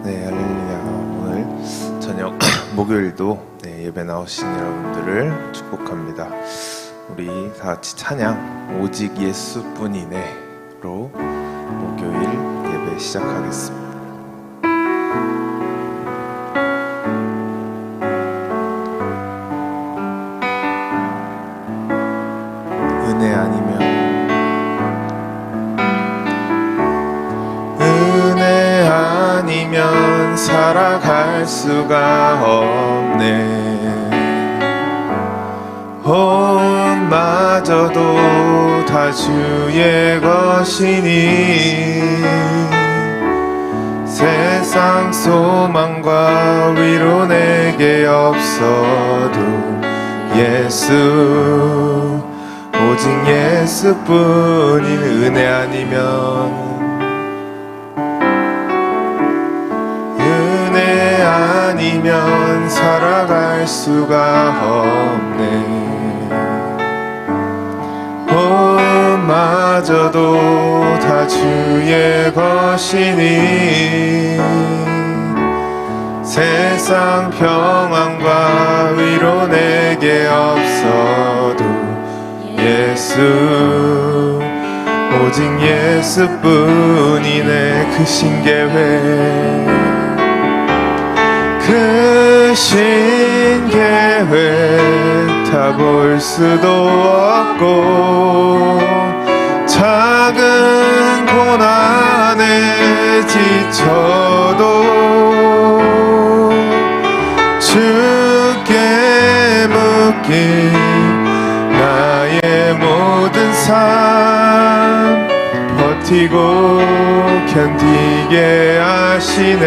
네, 할렐루야. 오늘 저녁 목요일도 예배 나오신 여러분들을 축복합니다. 우리 다 같이 찬양 오직 예수뿐이네로 목요일 예배 시작하겠습니다. 은혜 아니면 살아갈 수가 없네. 혼마저도 다 주의 것이니 세상 소망과 위로 내게 없어도 예수 오직 예수뿐인 은혜 아니면 살아갈 수가 없네. 마저도 다 주의 것이니 세상 평안과 위로 내게 없어도 예수 오직 예수뿐이네. 그 신계획 다 볼 수도 없고 작은 고난에 지쳐도 주께 묶인 나의 모든 삶 버티고 견디게 하시네.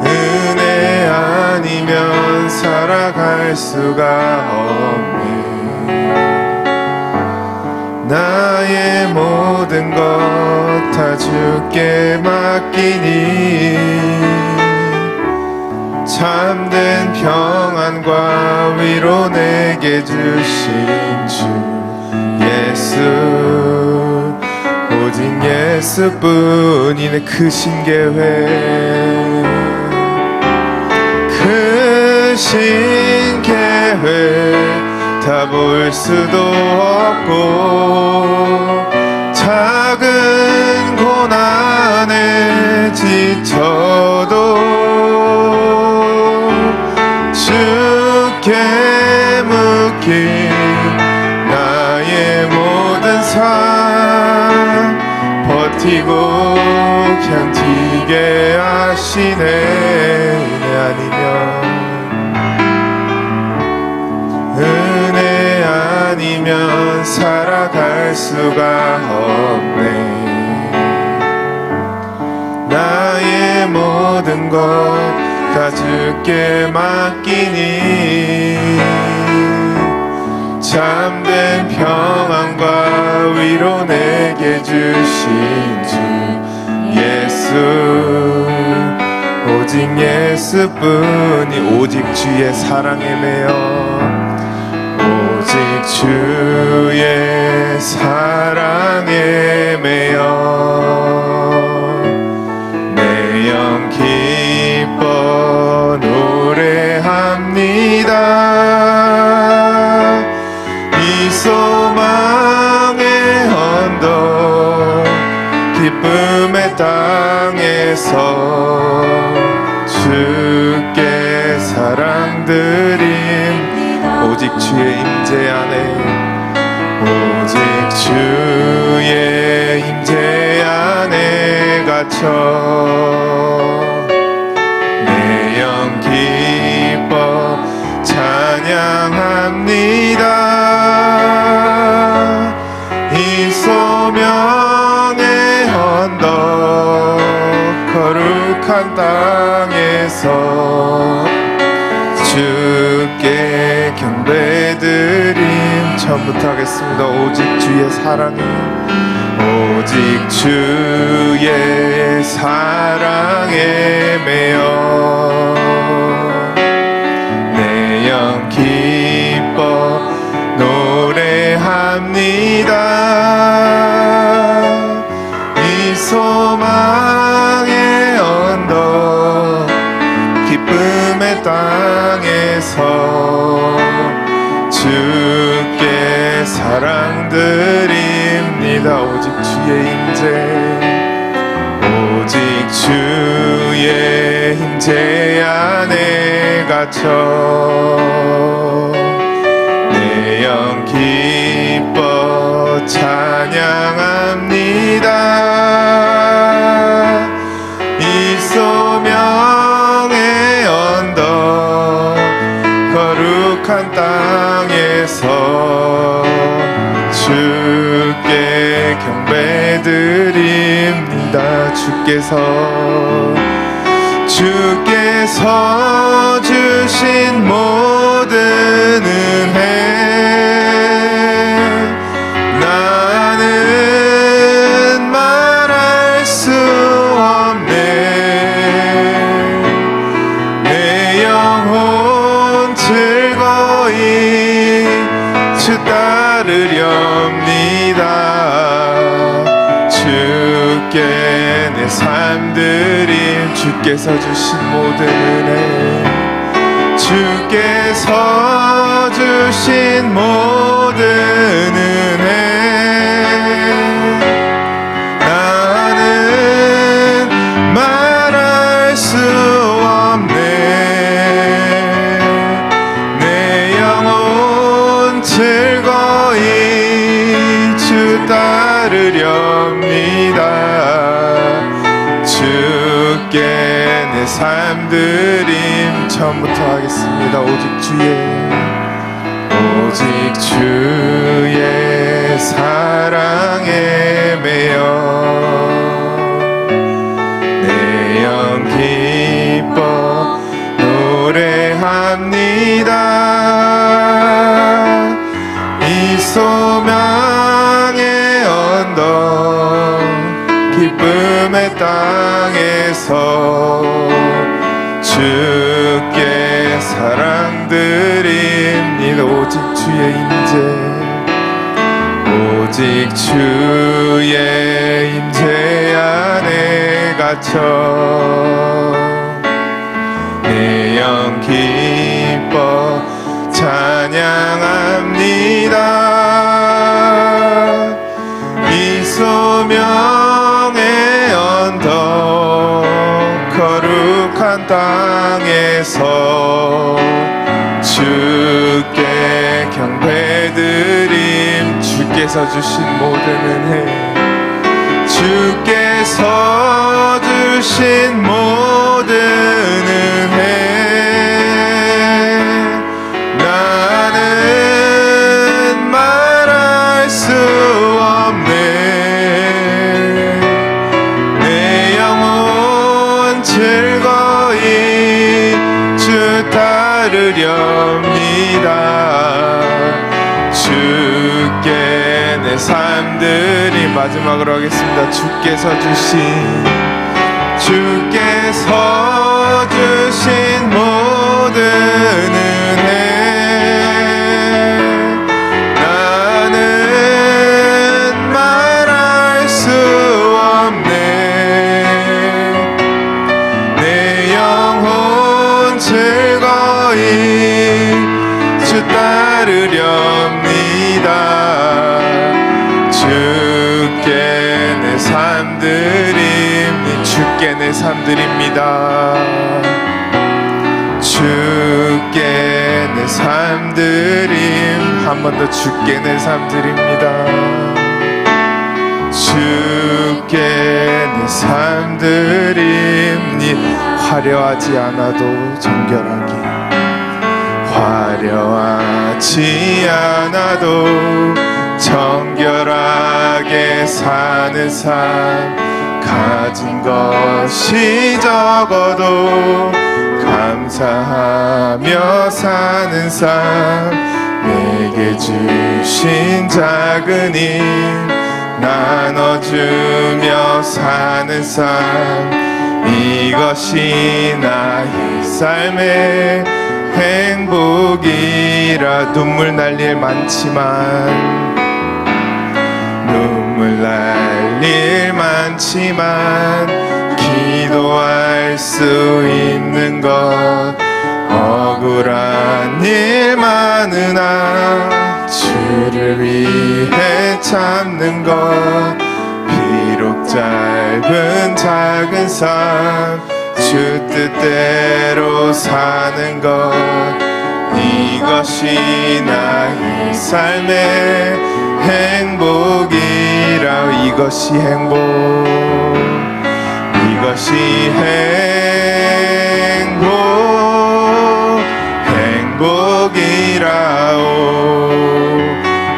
은혜 아니면 살아갈 수가 없네. 나의 모든 것 다 주께 맡기니 참된 평안과 위로 내게 주신 주 예수 오직 예수뿐이네. 그 신계획 다 볼 수도 없고 작은 고난에 지쳐도 주께 묶인 나의 모든 삶 버티고 견디게 하시네. 은혜 아니면 살아갈 수가 없네. 나의 모든 것 다 주께 맡기니 참된 평안과 위로 내게 주신 주 예수 오직 예수뿐이 오직 주의 사랑에 매여 오직 주의 사랑에 매여 내 영 기뻐 노래합니다. 이 소망의 언덕 기쁨의 땅에서 주께 사랑드림 오직 주의 임재 안에 오직 주의 임재 안에 갇혀 내 영 기뻐 찬양합니다. 이 소명의 언덕 거룩한 땅에서 주께 경배드림 처음부터 하겠습니다. 오직 주의 사랑에 오직 주의 사랑에 매여 내 영 기뻐 노래합니다. 주께 사랑드립니다. 오직 주의 임재, 오직 주의 임재 안에 갇혀 내 영 기뻐 찬양합니다. 이 소명의 언덕 거룩한 땅에서 주께 경배드립니다. 주께서 주신 모든 은혜 나는 말할 수 없네. 내 영혼 즐거이 주 따르렵니다. 주께 내 삶드림, 주께서 주신 모든 은혜, 주께서 주신 모든 은혜 나는 말할 수 없네. 내 영혼 즐거이 주 따르렵니다. 주께 내 삶드림 처음부터 하겠습니다. 오직 주의 사랑에 매여 내 영 기뻐 노래합니다. 이 소망의 언덕 기쁨의 땅에서 주께 사랑드립니다. 오직 주의 임재, 오직 주의 임재 안에 갇혀 내 영 기뻐 찬양합니다. 이 소명의 언덕 거룩한 땅에서 주께 경배드림. 주께서 주신 모든 은혜, 주께서 주신 모든 은혜 나는 말할 수 없네. 내 영혼 즐거이 주 따르렵니다. 주께 내 삶들이 마지막으로 하겠습니다. 주께서 주신 모든 은혜 나는 말할 수 없네. 내 영혼 즐거이 주 따르렵니다. 주께 내 삶드립니다. 주께 내 삶드립니다. 주께 내 삶드림. 한 번 더 주께 내 삶드립니다. 주께 내 삶드립니. 화려하지 않아도 정결하게, 화려하지 않아도 정결하게 사는 삶, 가진 것이 적어도 감사하며 사는 삶, 내게 주신 작은 힘 나눠주며 사는 삶, 이것이 나의 삶의 행복이라. 눈물 날 일 많지만, 눈물 날 일 많지만 기도할 수 있는 것 억울한 일 많으나 주를 위해 참는 것 비록 짧은 작은 삶 주 뜻대로 사는 것 이것이 나의 삶의 행복이라 이것이 행복 이것이 행복이라오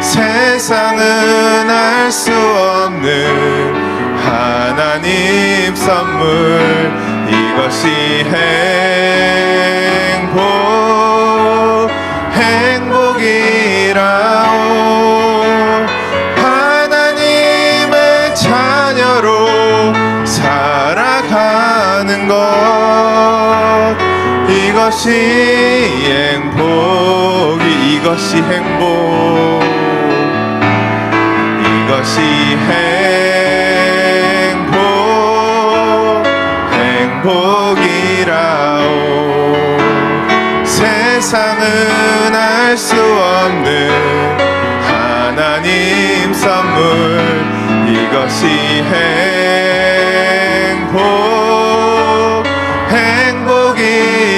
세상은 알 수 없는 하나님 선물 이것이 행복이라오 하나님의 자녀로 살아가는 것 이것이 이것이 행복이라오 세상은 알 수 없는 하나님 선물 이것이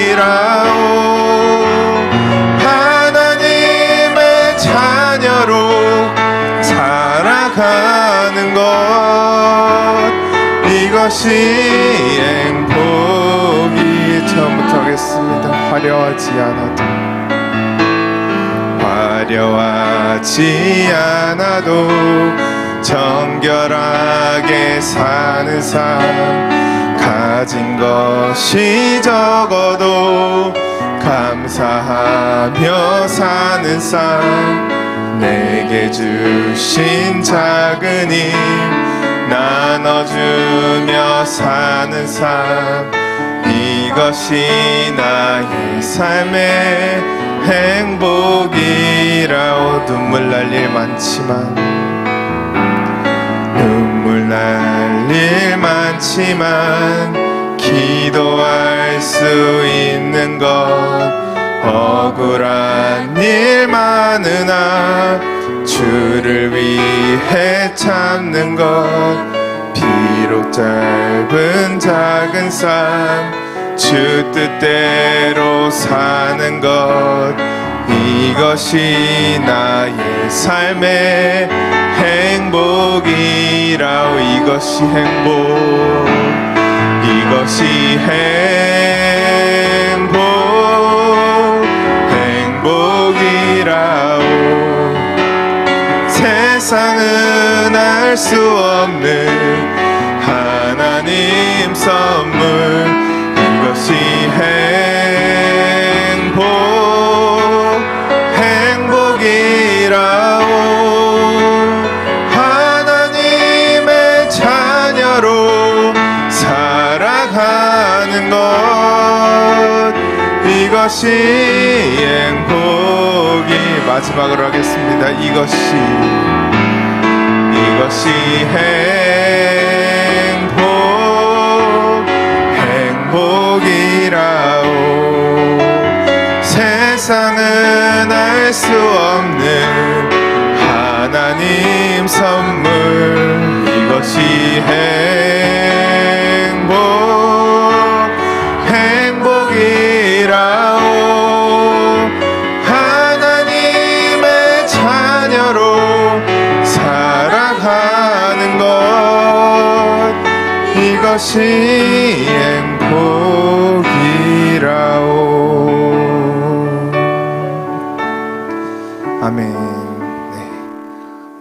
행복이라오 하나님의 자녀로 살아가는 것 이것이 행복이 처음부터 하겠습니다. 화려하지 않아도 정결하게 사는 삶 가진 것이 적어도 감사하며 사는 삶 내게 주신 작은 힘 나눠주며 사는 삶 이것이 나의 삶의 행복이라오 눈물 날 일 많지만 기도할 수 있는 것 억울한 일 많으나 주를 위해 참는 것 비록 짧은 작은 삶 주 뜻대로 사는 것 이것이 나의 삶의 행복이라오 이것이 행복이라오 세상은 알 수 없는 하나님 선물 이것이 행복이라오 하나님의 자녀로 살아가는 것 이것이 행복이 마지막으로 하겠습니다. 이것이 행복이라오 세상은 알 수 없는 하나님 선물 이것이 행복이라오 하나님의 자녀로 살아가는 것 이것이 행복이라오 아멘. 네.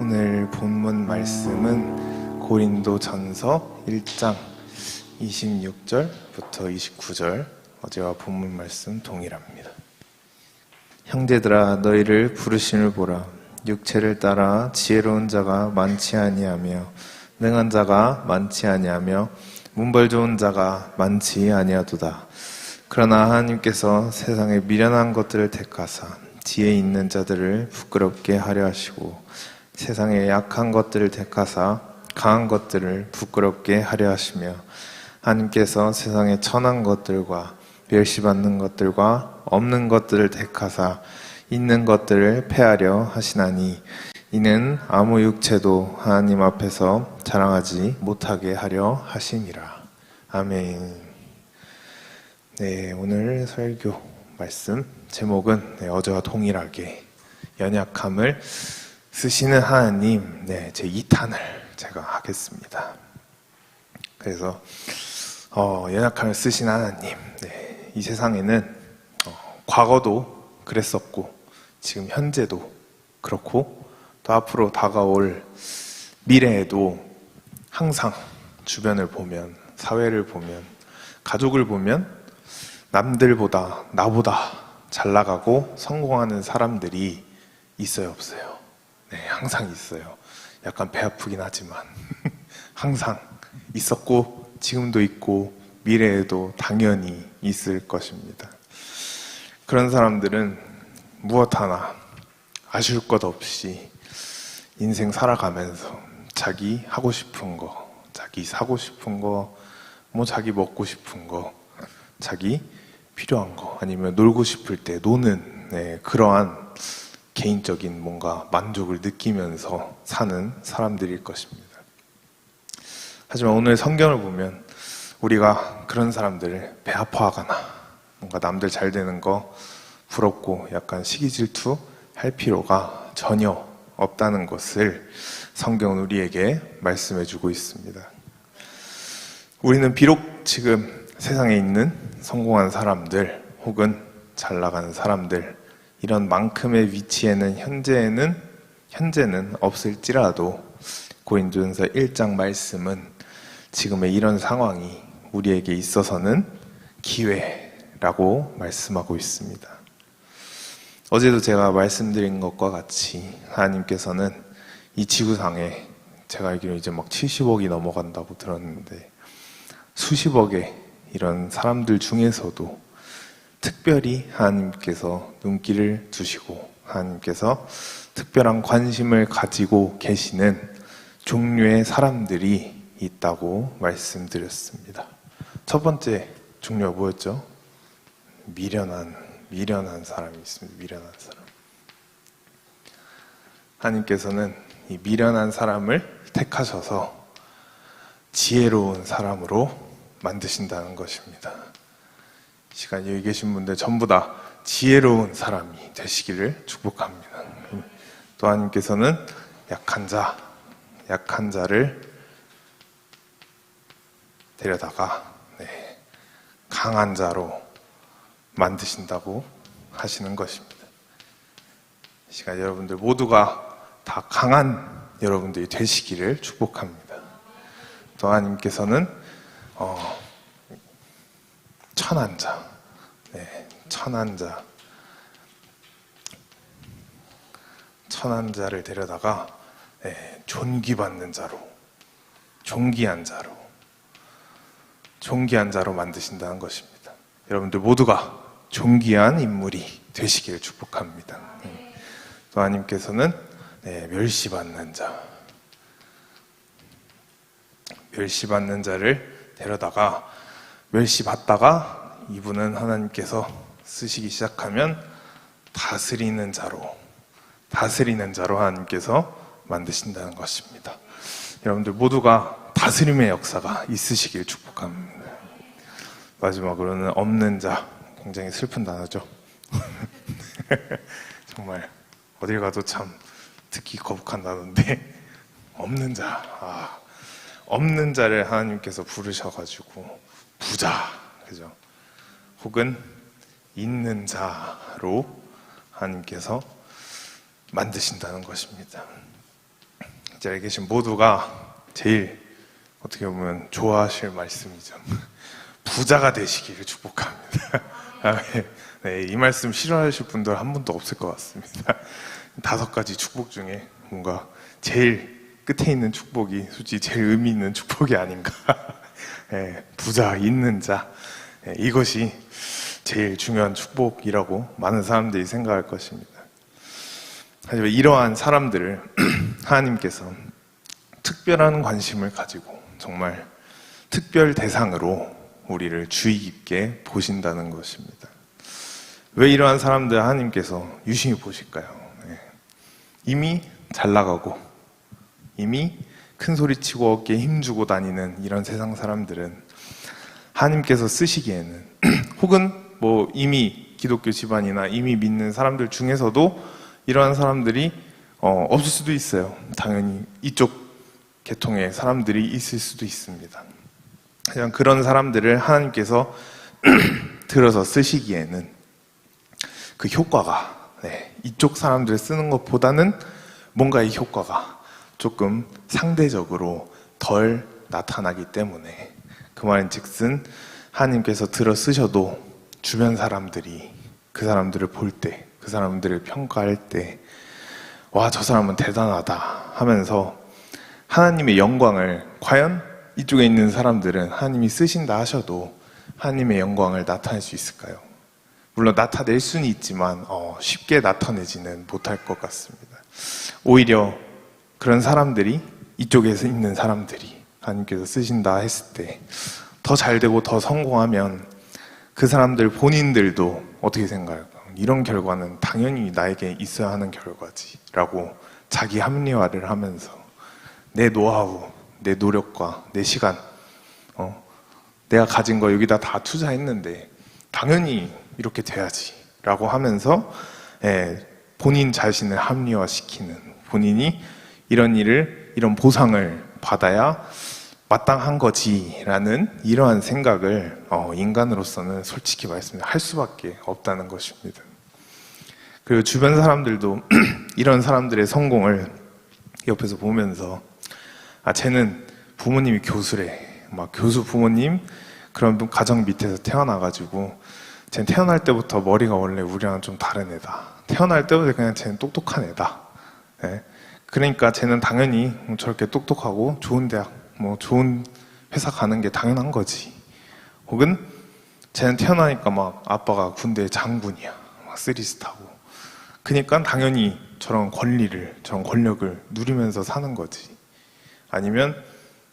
오늘 본문 말씀은 고린도전서 1장 26절부터 29절 어제와 본문 말씀 동일합니다. 형제들아 너희를 부르심을 보라. 육체를 따라 지혜로운 자가 많지 아니하며 능한 자가 많지 아니하며 문벌 좋은 자가 많지 아니하도다. 그러나 하나님께서 세상의 미련한 것들을 택하사 지혜 있는 자들을 부끄럽게 하려 하시고 세상의 약한 것들을 택하사 강한 것들을 부끄럽게 하려 하시며 하나님께서 세상의 천한 것들과 멸시받는 것들과 없는 것들을 택하사 있는 것들을 패하려 하시나니 이는 아무 육체도 하나님 앞에서 자랑하지 못하게 하려 하심이라. 아멘. 네, 오늘 설교 말씀 제목은 어제와 동일하게 연약함을 쓰시는 하나님, 제 2탄을 제가 하겠습니다. 그래서 연약함을 쓰시는 하나님, 이 세상에는 과거도 그랬었고 지금 현재도 그렇고 또 앞으로 다가올 미래에도 항상 주변을 보면, 사회를 보면, 가족을 보면 남들보다 나보다 잘 나가고 성공하는 사람들이 있어요, 없어요? 네, 항상 있어요. 약간 배 아프긴 하지만 항상 있었고 지금도 있고 미래에도 당연히 있을 것입니다. 그런 사람들은 무엇 하나 아쉬울 것 없이 인생 살아가면서 자기 하고 싶은 거, 자기 사고 싶은 거, 자기 먹고 싶은 거, 자기 필요한 거, 아니면 놀고 싶을 때 노는 그러한 개인적인 뭔가 만족을 느끼면서 사는 사람들일 것입니다. 하지만 오늘 성경을 보면 우리가 그런 사람들을 배 아파하거나 뭔가 남들 잘 되는 거 부럽고 약간 시기 질투 할 필요가 전혀 없다는 것을 성경은 우리에게 말씀해 주고 있습니다. 우리는 비록 지금 세상에 있는 성공한 사람들 혹은 잘 나가는 사람들 이런 만큼의 위치에는 현재는 없을지라도 고린도전서 1장 말씀은 지금의 이런 상황이 우리에게 있어서는 기회라고 말씀하고 있습니다. 어제도 제가 말씀드린 것과 같이 하나님께서는 이 지구상에 제가 알기로 이제 막 70억이 넘어간다고 들었는데 수십억의 이런 사람들 중에서도 특별히 하나님께서 눈길을 두시고 하나님께서 특별한 관심을 가지고 계시는 종류의 사람들이 있다고 말씀드렸습니다. 첫 번째 종류가 뭐였죠? 미련한 사람이 있습니다. 미련한 사람. 하나님께서는 이 미련한 사람을 택하셔서 지혜로운 사람으로 만드신다는 것입니다. 이 시간 여기 계신 분들 전부 다 지혜로운 사람이 되시기를 축복합니다. 또 하나님께서는 약한 자를 데려다가 강한 자로 만드신다고 하시는 것입니다. 이 시간 여러분들 모두가 다 강한 여러분들이 되시기를 축복합니다. 또 하나님께서는 천한 자를 데려다가 존귀받는 자로, 존귀한 자로 만드신다는 것입니다. 여러분들 모두가 존귀한 인물이 되시기를 축복합니다. 또 하나님께서는 멸시받는 자를 데려다가 멸시받다가 이분은 하나님께서 쓰시기 시작하면 다스리는 자로 하나님께서 만드신다는 것입니다. 여러분들 모두가 다스림의 역사가 있으시길 축복합니다. 마지막으로는 없는 자, 굉장히 슬픈 단어죠. 정말 어딜 가도 참 듣기 거북한 단어인데 없는 자를 하나님께서 부르셔가지고 부자, 그죠? 혹은 있는 자로 하나님께서 만드신다는 것입니다. 이 자리에 계신 모두가 제일 어떻게 보면 좋아하실 말씀이죠. 부자가 되시기를 축복합니다. 이 말씀 싫어하실 분들 한 분도 없을 것 같습니다. 5가지 축복 중에 뭔가 제일 끝에 있는 축복이 솔직히 제일 의미 있는 축복이 아닌가. 부자, 있는 자, 이것이 제일 중요한 축복이라고 많은 사람들이 생각할 것입니다. 하지만 이러한 사람들을 하나님께서 특별한 관심을 가지고 정말 특별 대상으로 우리를 주의 깊게 보신다는 것입니다. 왜 이러한 사람들 하나님께서 유심히 보실까요? 이미 잘 나가고 이미 큰 소리치고 어깨에 힘주고 다니는 이런 세상 사람들은 하나님께서 쓰시기에는 혹은 뭐 이미 기독교 집안이나 이미 믿는 사람들 중에서도 이러한 사람들이 없을 수도 있어요. 당연히 이쪽 계통의 사람들이 있을 수도 있습니다. 그냥 그런 사람들을 하나님께서 들어서 쓰시기에는 그 효과가 이쪽 사람들을 쓰는 것보다는 뭔가 이 효과가 조금 상대적으로 덜 나타나기 때문에 그 말인즉슨 하나님께서 들어 쓰셔도 주변 사람들이 그 사람들을 볼 때, 그 사람들을 평가할 때 와, 저 사람은 대단하다 하면서 하나님의 영광을, 과연 이쪽에 있는 사람들은 하나님이 쓰신다 하셔도 하나님의 영광을 나타낼 수 있을까요? 물론 나타낼 수는 있지만 쉽게 나타내지는 못할 것 같습니다. 오히려 그런 사람들이, 이쪽에서 있는 사람들이 하나님께서 쓰신다 했을 때 더 잘되고 더 성공하면 그 사람들 본인들도 어떻게 생각할까요? 이런 결과는 당연히 나에게 있어야 하는 결과지 라고 자기 합리화를 하면서 내 노하우, 내 노력과 내 시간, 내가 가진 거 여기다 다 투자했는데 당연히 이렇게 돼야지 라고 하면서 본인 자신을 합리화시키는, 본인이 이런 일을, 이런 보상을 받아야 마땅한 거지라는 이러한 생각을 인간으로서는 솔직히 말씀드리면 할 수밖에 없다는 것입니다. 그리고 주변 사람들도 이런 사람들의 성공을 옆에서 보면서 쟤는 부모님이 교수래, 막 교수 부모님 그런 가정 밑에서 태어나가지고 쟤는 태어날 때부터 머리가 원래 우리랑 좀 다른 애다. 태어날 때부터 그냥 쟤는 똑똑한 애다. 그러니까 쟤는 당연히 저렇게 똑똑하고 좋은 대학, 뭐 좋은 회사 가는 게 당연한 거지. 혹은 쟤는 태어나니까 막 아빠가 군대 장군이야, 막 쓰리스타고. 그러니까 당연히 저런 권리를, 저런 권력을 누리면서 사는 거지. 아니면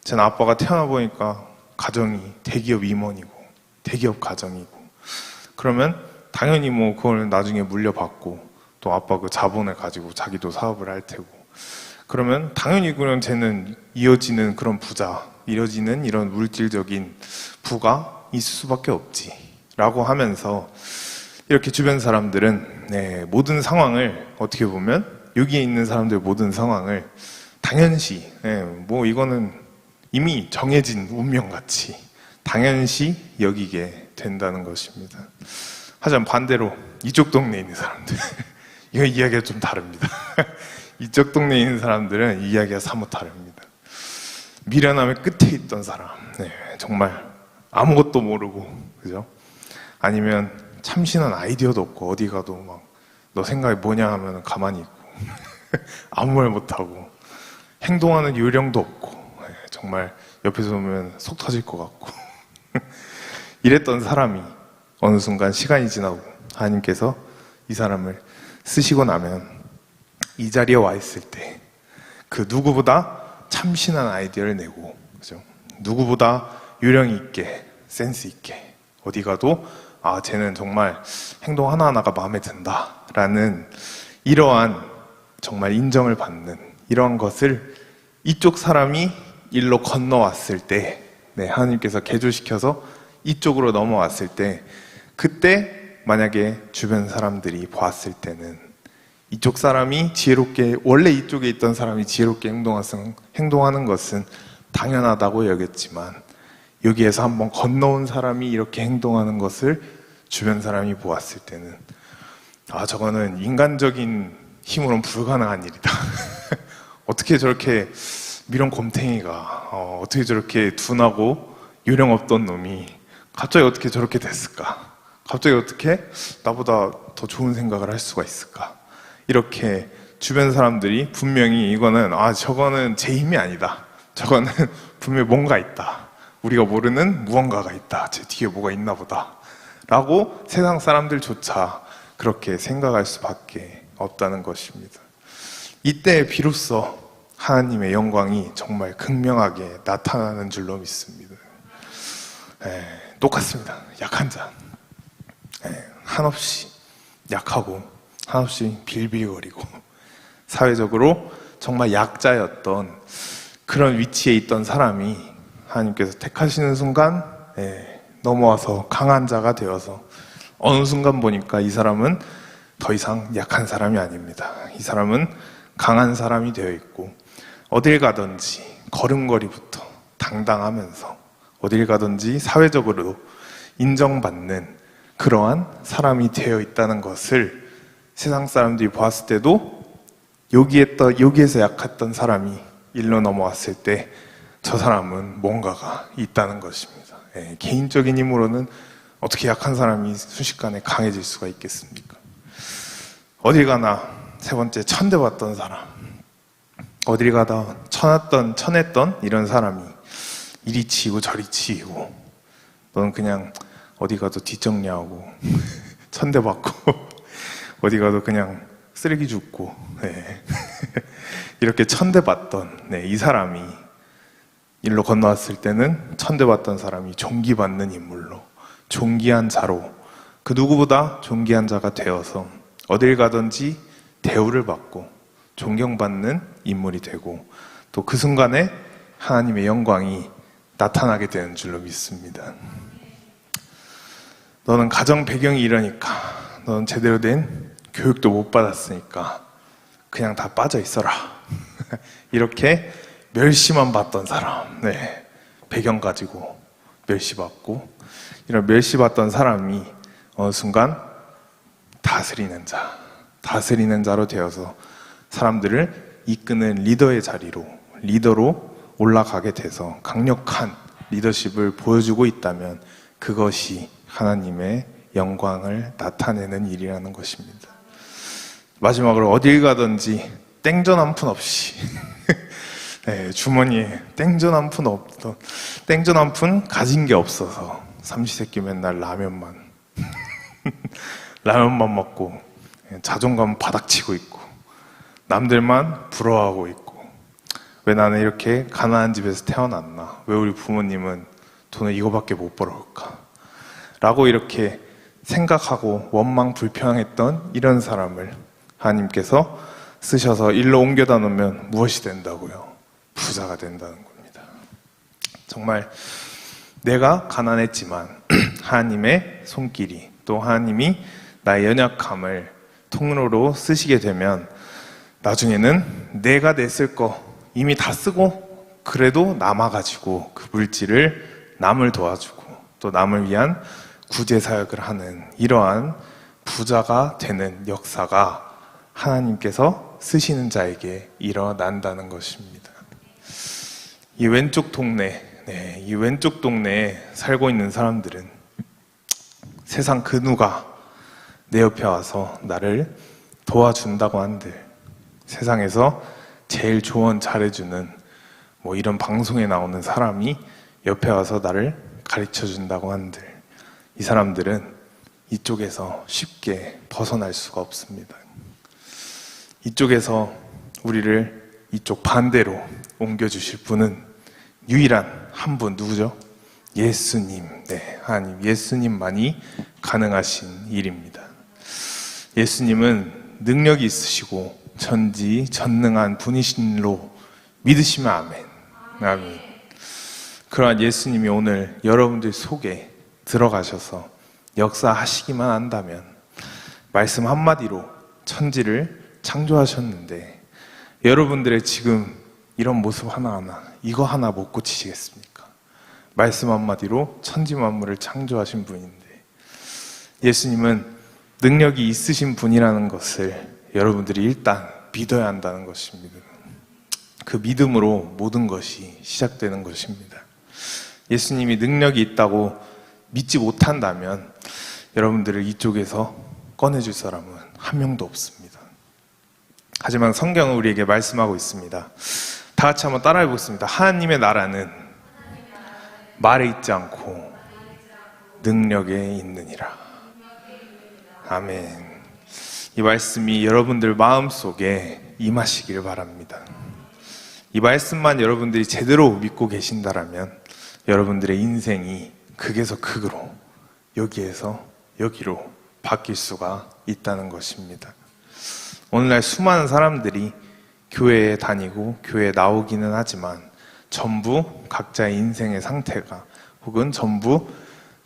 쟤는 아빠가 태어나 보니까 가정이 대기업 임원이고 대기업 가정이고, 그러면 당연히 뭐 그걸 나중에 물려받고 또 아빠 그 자본을 가지고 자기도 사업을 할 테고, 그러면 당연히 그런 쟤는 이어지는 그런 부자, 이어지는 이런 물질적인 부가 있을 수밖에 없지 라고 하면서 이렇게 주변 사람들은 모든 상황을, 어떻게 보면 여기에 있는 사람들 모든 상황을 당연시, 뭐 이거는 이미 정해진 운명같이 당연시 여기게 된다는 것입니다. 하지만 반대로 이쪽 동네에 있는 사람들 이거 이야기가 좀 다릅니다. 이쪽 동네에 있는 사람들은 이야기가 사뭇 다릅니다. 미련함의 끝에 있던 사람, 정말 아무것도 모르고, 그죠? 아니면 참신한 아이디어도 없고 어디 가도 막 너 생각이 뭐냐 하면 가만히 있고 아무 말 못하고 행동하는 요령도 없고 정말 옆에서 보면 속 터질 것 같고 이랬던 사람이 어느 순간 시간이 지나고 하나님께서 이 사람을 쓰시고 나면 이 자리에 와 있을 때 그 누구보다 참신한 아이디어를 내고, 그죠? 누구보다 요령 있게, 센스 있게 어디 가도 쟤는 정말 행동 하나하나가 마음에 든다라는 이러한 정말 인정을 받는 이러한 것을 이쪽 사람이 일로 건너왔을 때, 하나님께서 개조시켜서 이쪽으로 넘어왔을 때, 그때 만약에 주변 사람들이 보았을 때는 이쪽 사람이 지혜롭게, 원래 이쪽에 있던 사람이 지혜롭게 행동하는 것은 당연하다고 여겼지만 여기에서 한번 건너온 사람이 이렇게 행동하는 것을 주변 사람이 보았을 때는 저거는 인간적인 힘으로는 불가능한 일이다. 어떻게 저렇게 미련곰탱이가 어떻게 저렇게 둔하고 요령 없던 놈이 갑자기 어떻게 저렇게 됐을까? 갑자기 어떻게 나보다 더 좋은 생각을 할 수가 있을까? 이렇게 주변 사람들이 분명히 이거는 저거는 제 힘이 아니다. 저거는 분명히 뭔가 있다. 우리가 모르는 무언가가 있다. 제 뒤에 뭐가 있나 보다. 라고 세상 사람들조차 그렇게 생각할 수밖에 없다는 것입니다. 이때 비로소 하나님의 영광이 정말 극명하게 나타나는 줄로 믿습니다. 똑같습니다. 약한 자. 한없이 약하고 한없이 빌빌거리고 사회적으로 정말 약자였던 그런 위치에 있던 사람이 하나님께서 택하시는 순간 넘어와서 강한 자가 되어서 어느 순간 보니까 이 사람은 더 이상 약한 사람이 아닙니다. 이 사람은 강한 사람이 되어 있고 어딜 가든지 걸음걸이부터 당당하면서 어딜 가든지 사회적으로 인정받는 그러한 사람이 되어 있다는 것을 세상 사람들이 보았을 때도 여기에서 약했던 사람이 일로 넘어왔을 때 저 사람은 뭔가가 있다는 것입니다. 개인적인 힘으로는 어떻게 약한 사람이 순식간에 강해질 수가 있겠습니까? 어딜 가나 세 번째 천대받던 사람, 어딜 가다 천했던 이런 사람이 이리 치이고 저리 치이고 너는 그냥 어디 가도 뒷정리하고 천대받고 어디 가도 그냥 쓰레기 줍고 이렇게 천대받던 이 사람이 일로 건너왔을 때는 천대받던 사람이 존귀받는 인물로 존귀한 자로 그 누구보다 존귀한 자가 되어서 어딜 가든지 대우를 받고 존경받는 인물이 되고 또 그 순간에 하나님의 영광이 나타나게 되는 줄로 믿습니다. 너는 가정 배경이 이러니까 너는 제대로 된 교육도 못 받았으니까 그냥 다 빠져 있어라. 이렇게 멸시만 받던 사람, 배경 가지고 멸시받고 이런 멸시받던 사람이 어느 순간 다스리는 자로 되어서 사람들을 이끄는 리더의 자리로 리더로 올라가게 돼서 강력한 리더십을 보여주고 있다면 그것이 하나님의 영광을 나타내는 일이라는 것입니다. 마지막으로 어딜 가든지 땡전 한 푼 없이 주머니에 땡전 한 푼 가진 게 없어서 삼시세끼 맨날 라면만 먹고 자존감 바닥치고 있고 남들만 부러워하고 있고 왜 나는 이렇게 가난한 집에서 태어났나? 왜 우리 부모님은 돈을 이거밖에 못 벌어올까? 라고 이렇게 생각하고 원망 불평했던 이런 사람을 하나님께서 쓰셔서 일로 옮겨다 놓으면 무엇이 된다고요? 부자가 된다는 겁니다. 정말 내가 가난했지만 하나님의 손길이 또 하나님이 나의 연약함을 통로로 쓰시게 되면 나중에는 내가 냈을 거 이미 다 쓰고 그래도 남아가지고 그 물질을 남을 도와주고 또 남을 위한 구제사역을 하는 이러한 부자가 되는 역사가 하나님께서 쓰시는 자에게 일어난다는 것입니다. 이 왼쪽 동네에 살고 있는 사람들은 세상 그 누가 내 옆에 와서 나를 도와준다고 한들 세상에서 제일 조언 잘해주는 이런 방송에 나오는 사람이 옆에 와서 나를 가르쳐준다고 한들 이 사람들은 이쪽에서 쉽게 벗어날 수가 없습니다. 이쪽에서 우리를 이쪽 반대로 옮겨주실 분은 유일한 한 분 누구죠? 예수님, 하나님 예수님만이 가능하신 일입니다. 예수님은 능력이 있으시고 전지전능한 분이신로 믿으시면 아멘. 아멘. 그러한 예수님이 오늘 여러분들 속에 들어가셔서 역사하시기만 한다면 말씀 한마디로 천지를 창조하셨는데 여러분들의 지금 이런 모습 하나하나 이거 하나 못 고치시겠습니까? 말씀 한마디로 천지 만물을 창조하신 분인데 예수님은 능력이 있으신 분이라는 것을 여러분들이 일단 믿어야 한다는 것입니다. 그 믿음으로 모든 것이 시작되는 것입니다. 예수님이 능력이 있다고 믿지 못한다면 여러분들을 이쪽에서 꺼내줄 사람은 한 명도 없습니다. 하지만 성경은 우리에게 말씀하고 있습니다. 다 같이 한번 따라해 보겠습니다. 하나님의 나라는 말에 있지 않고 능력에 있느니라. 아멘. 이 말씀이 여러분들 마음속에 임하시기를 바랍니다. 이 말씀만 여러분들이 제대로 믿고 계신다라면 여러분들의 인생이 극에서 극으로 여기에서 여기로 바뀔 수가 있다는 것입니다. 오늘날 수많은 사람들이 교회에 다니고 교회에 나오기는 하지만 전부 각자의 인생의 상태가 혹은 전부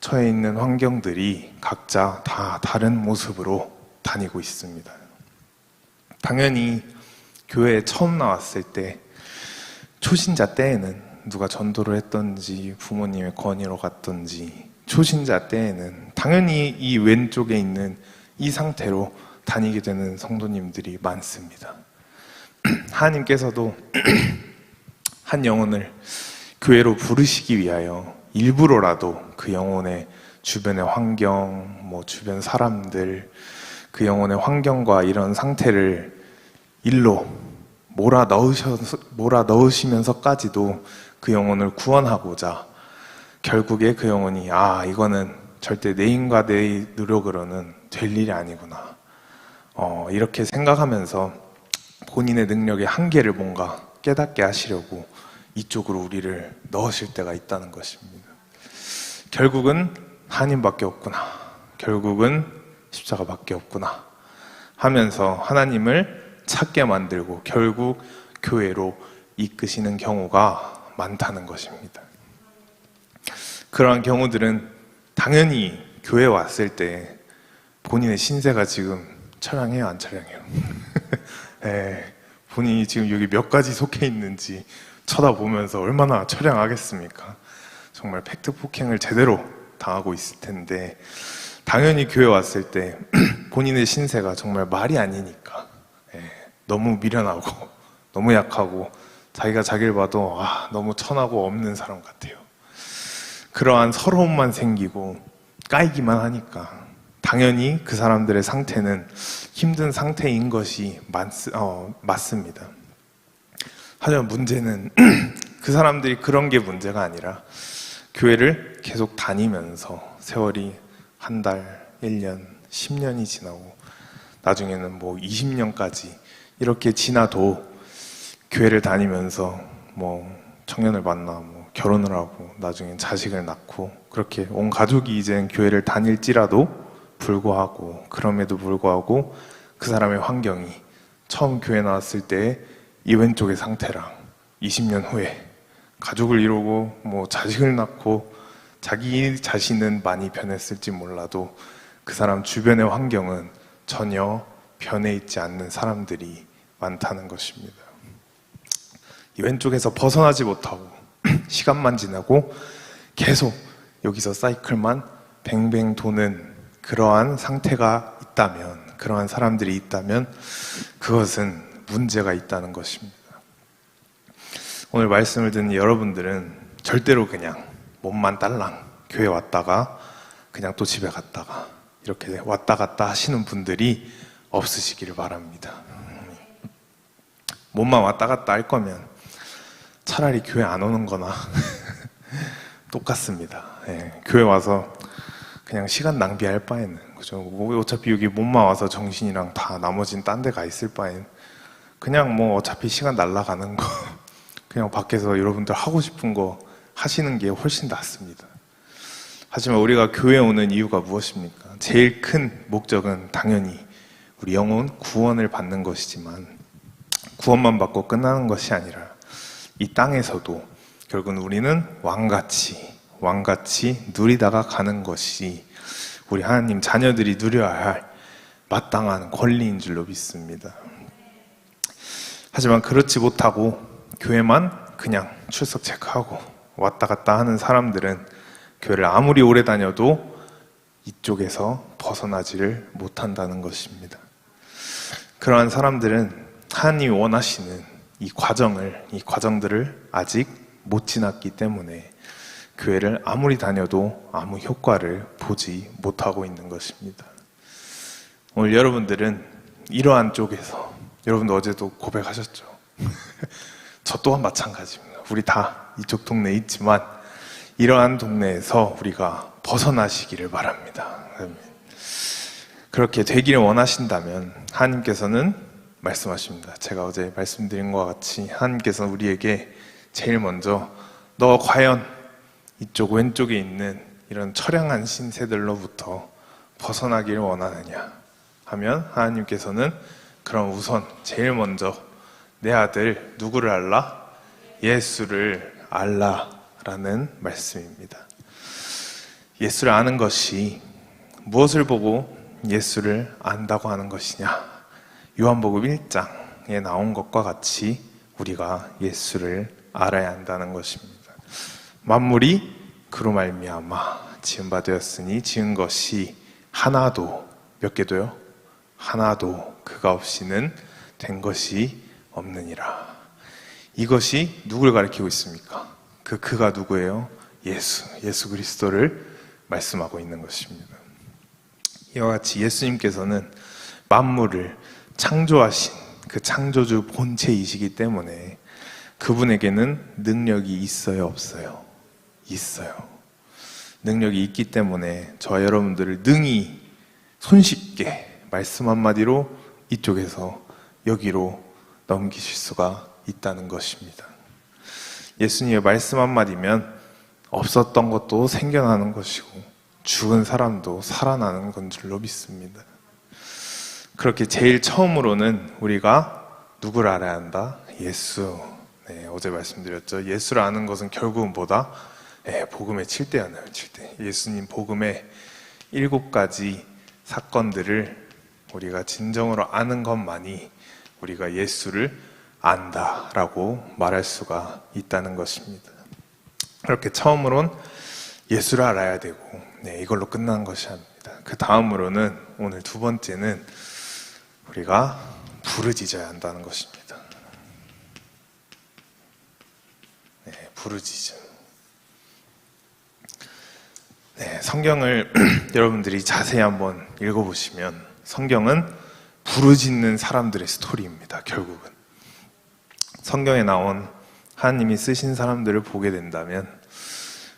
처해 있는 환경들이 각자 다 다른 모습으로 다니고 있습니다. 당연히 교회에 처음 나왔을 때 초신자 때에는 누가 전도를 했던지 부모님의 권위로 갔던지 초신자 때에는 당연히 이 왼쪽에 있는 이 상태로 다니게 되는 성도님들이 많습니다. 하나님께서도 한 영혼을 교회로 부르시기 위하여 일부러라도 그 영혼의 주변의 환경, 주변 사람들, 그 영혼의 환경과 이런 상태를 일로 몰아넣으시면서까지도 그 영혼을 구원하고자 결국에 그 영혼이 이거는 절대 내 힘과 내 노력으로는 될 일이 아니구나, 이렇게 생각하면서 본인의 능력의 한계를 뭔가 깨닫게 하시려고 이쪽으로 우리를 넣으실 때가 있다는 것입니다. 결국은 하나님밖에 없구나, 결국은 십자가밖에 없구나 하면서 하나님을 찾게 만들고 결국 교회로 이끄시는 경우가 많다는 것입니다. 그러한 경우들은 당연히 교회에 왔을 때 본인의 신세가 지금 처량해요, 안 처량해요? 네, 본인이 지금 여기 몇 가지 속해 있는지 쳐다보면서 얼마나 처량하겠습니까? 정말 팩트 폭행을 제대로 당하고 있을 텐데 당연히 교회 왔을 때 본인의 신세가 정말 말이 아니니까 너무 미련하고 너무 약하고 자기가 자기를 봐도 너무 천하고 없는 사람 같아요. 그러한 서러움만 생기고 까이기만 하니까 당연히 그 사람들의 상태는 힘든 상태인 것이 맞습니다. 하지만 문제는 그 사람들이 그런 게 문제가 아니라 교회를 계속 다니면서 세월이 한 달, 1년, 10년이 지나고 나중에는 20년까지 이렇게 지나도 교회를 다니면서 청년을 만나 결혼을 하고 나중엔 자식을 낳고 그렇게 온 가족이 이젠 교회를 다닐지라도 불구하고 그럼에도 불구하고 그 사람의 환경이 처음 교회 나왔을 때의 이 왼쪽의 상태랑 20년 후에 가족을 이루고 자식을 낳고 자기 자신은 많이 변했을지 몰라도 그 사람 주변의 환경은 전혀 변해 있지 않는 사람들이 많다는 것입니다. 이 왼쪽에서 벗어나지 못하고 시간만 지나고 계속 여기서 사이클만 뱅뱅 도는 그러한 상태가 있다면, 그러한 사람들이 있다면 그것은 문제가 있다는 것입니다. 오늘 말씀을 듣는 여러분들은 절대로 그냥 몸만 딸랑 교회 왔다가 그냥 또 집에 갔다가 이렇게 왔다 갔다 하시는 분들이 없으시기를 바랍니다. 몸만 왔다 갔다 할 거면 차라리 교회 안 오는 거나 똑같습니다. 교회 와서 그냥 시간 낭비할 바에는, 그죠? 어차피 여기 몸만 와서 정신이랑 다 나머진 딴 데 가 있을 바엔 그냥 어차피 시간 날아가는 거 그냥 밖에서 여러분들 하고 싶은 거 하시는 게 훨씬 낫습니다. 하지만 우리가 교회에 오는 이유가 무엇입니까? 제일 큰 목적은 당연히 우리 영혼 구원을 받는 것이지만 구원만 받고 끝나는 것이 아니라 이 땅에서도 결국은 우리는 왕같이 누리다가 가는 것이 우리 하나님 자녀들이 누려야 할 마땅한 권리인 줄로 믿습니다. 하지만 그렇지 못하고 교회만 그냥 출석 체크하고 왔다 갔다 하는 사람들은 교회를 아무리 오래 다녀도 이쪽에서 벗어나지를 못한다는 것입니다. 그러한 사람들은 하나님이 원하시는 이 과정들을 아직 못 지났기 때문에 교회를 아무리 다녀도 아무 효과를 보지 못하고 있는 것입니다. 오늘 여러분들은 이러한 쪽에서, 여러분도 어제도 고백하셨죠? 저 또한 마찬가지입니다. 우리 다 이쪽 동네에 있지만 이러한 동네에서 우리가 벗어나시기를 바랍니다. 그렇게 되기를 원하신다면 하나님께서는 말씀하십니다. 제가 어제 말씀드린 것과 같이 하나님께서는 우리에게 제일 먼저 너 과연 이쪽 왼쪽에 있는 이런 처량한 신세들로부터 벗어나길 원하느냐 하면 하나님께서는 그럼 우선 제일 먼저 내 아들 누구를 알라? 예수를 알라라는 말씀입니다. 예수를 아는 것이 무엇을 보고 예수를 안다고 하는 것이냐? 요한복음 1장에 나온 것과 같이 우리가 예수를 알아야 한다는 것입니다. 만물이 그로 말미암아 지은 바 되었으니 지은 것이 하나도, 몇 개도요? 하나도 그가 없이는 된 것이 없느니라. 이것이 누구를 가리키고 있습니까? 그가 누구예요? 예수 그리스도를 말씀하고 있는 것입니다. 이와 같이 예수님께서는 만물을 창조하신 그 창조주 본체이시기 때문에 그분에게는 능력이 있어요, 없어요? 있어요. 능력이 있기 때문에 저와 여러분들을 능히 손쉽게 말씀 한마디로 이쪽에서 여기로 넘기실 수가 있다는 것입니다. 예수님의 말씀 한마디면 없었던 것도 생겨나는 것이고 죽은 사람도 살아나는 건 줄로 믿습니다. 그렇게 제일 처음으로는 우리가 누구를 알아야 한다? 예수. 네, 어제 말씀드렸죠. 예수를 아는 것은 결국은 뭐다? 네, 복음의 7대였나요? 7대. 예수님 복음의 7가지 사건들을 우리가 진정으로 아는 것만이 우리가 예수를 안다라고 말할 수가 있다는 것입니다. 그렇게 처음으로는 예수를 알아야 되고, 네, 이걸로 끝난 것이 아닙니다. 그 다음으로는 오늘 두 번째는 우리가 부르짖어야 한다는 것입니다. 네, 부르짖음. 네, 성경을 여러분들이 자세히 한번 읽어보시면 성경은 부르짖는 사람들의 스토리입니다. 결국은 성경에 나온 하나님이 쓰신 사람들을 보게 된다면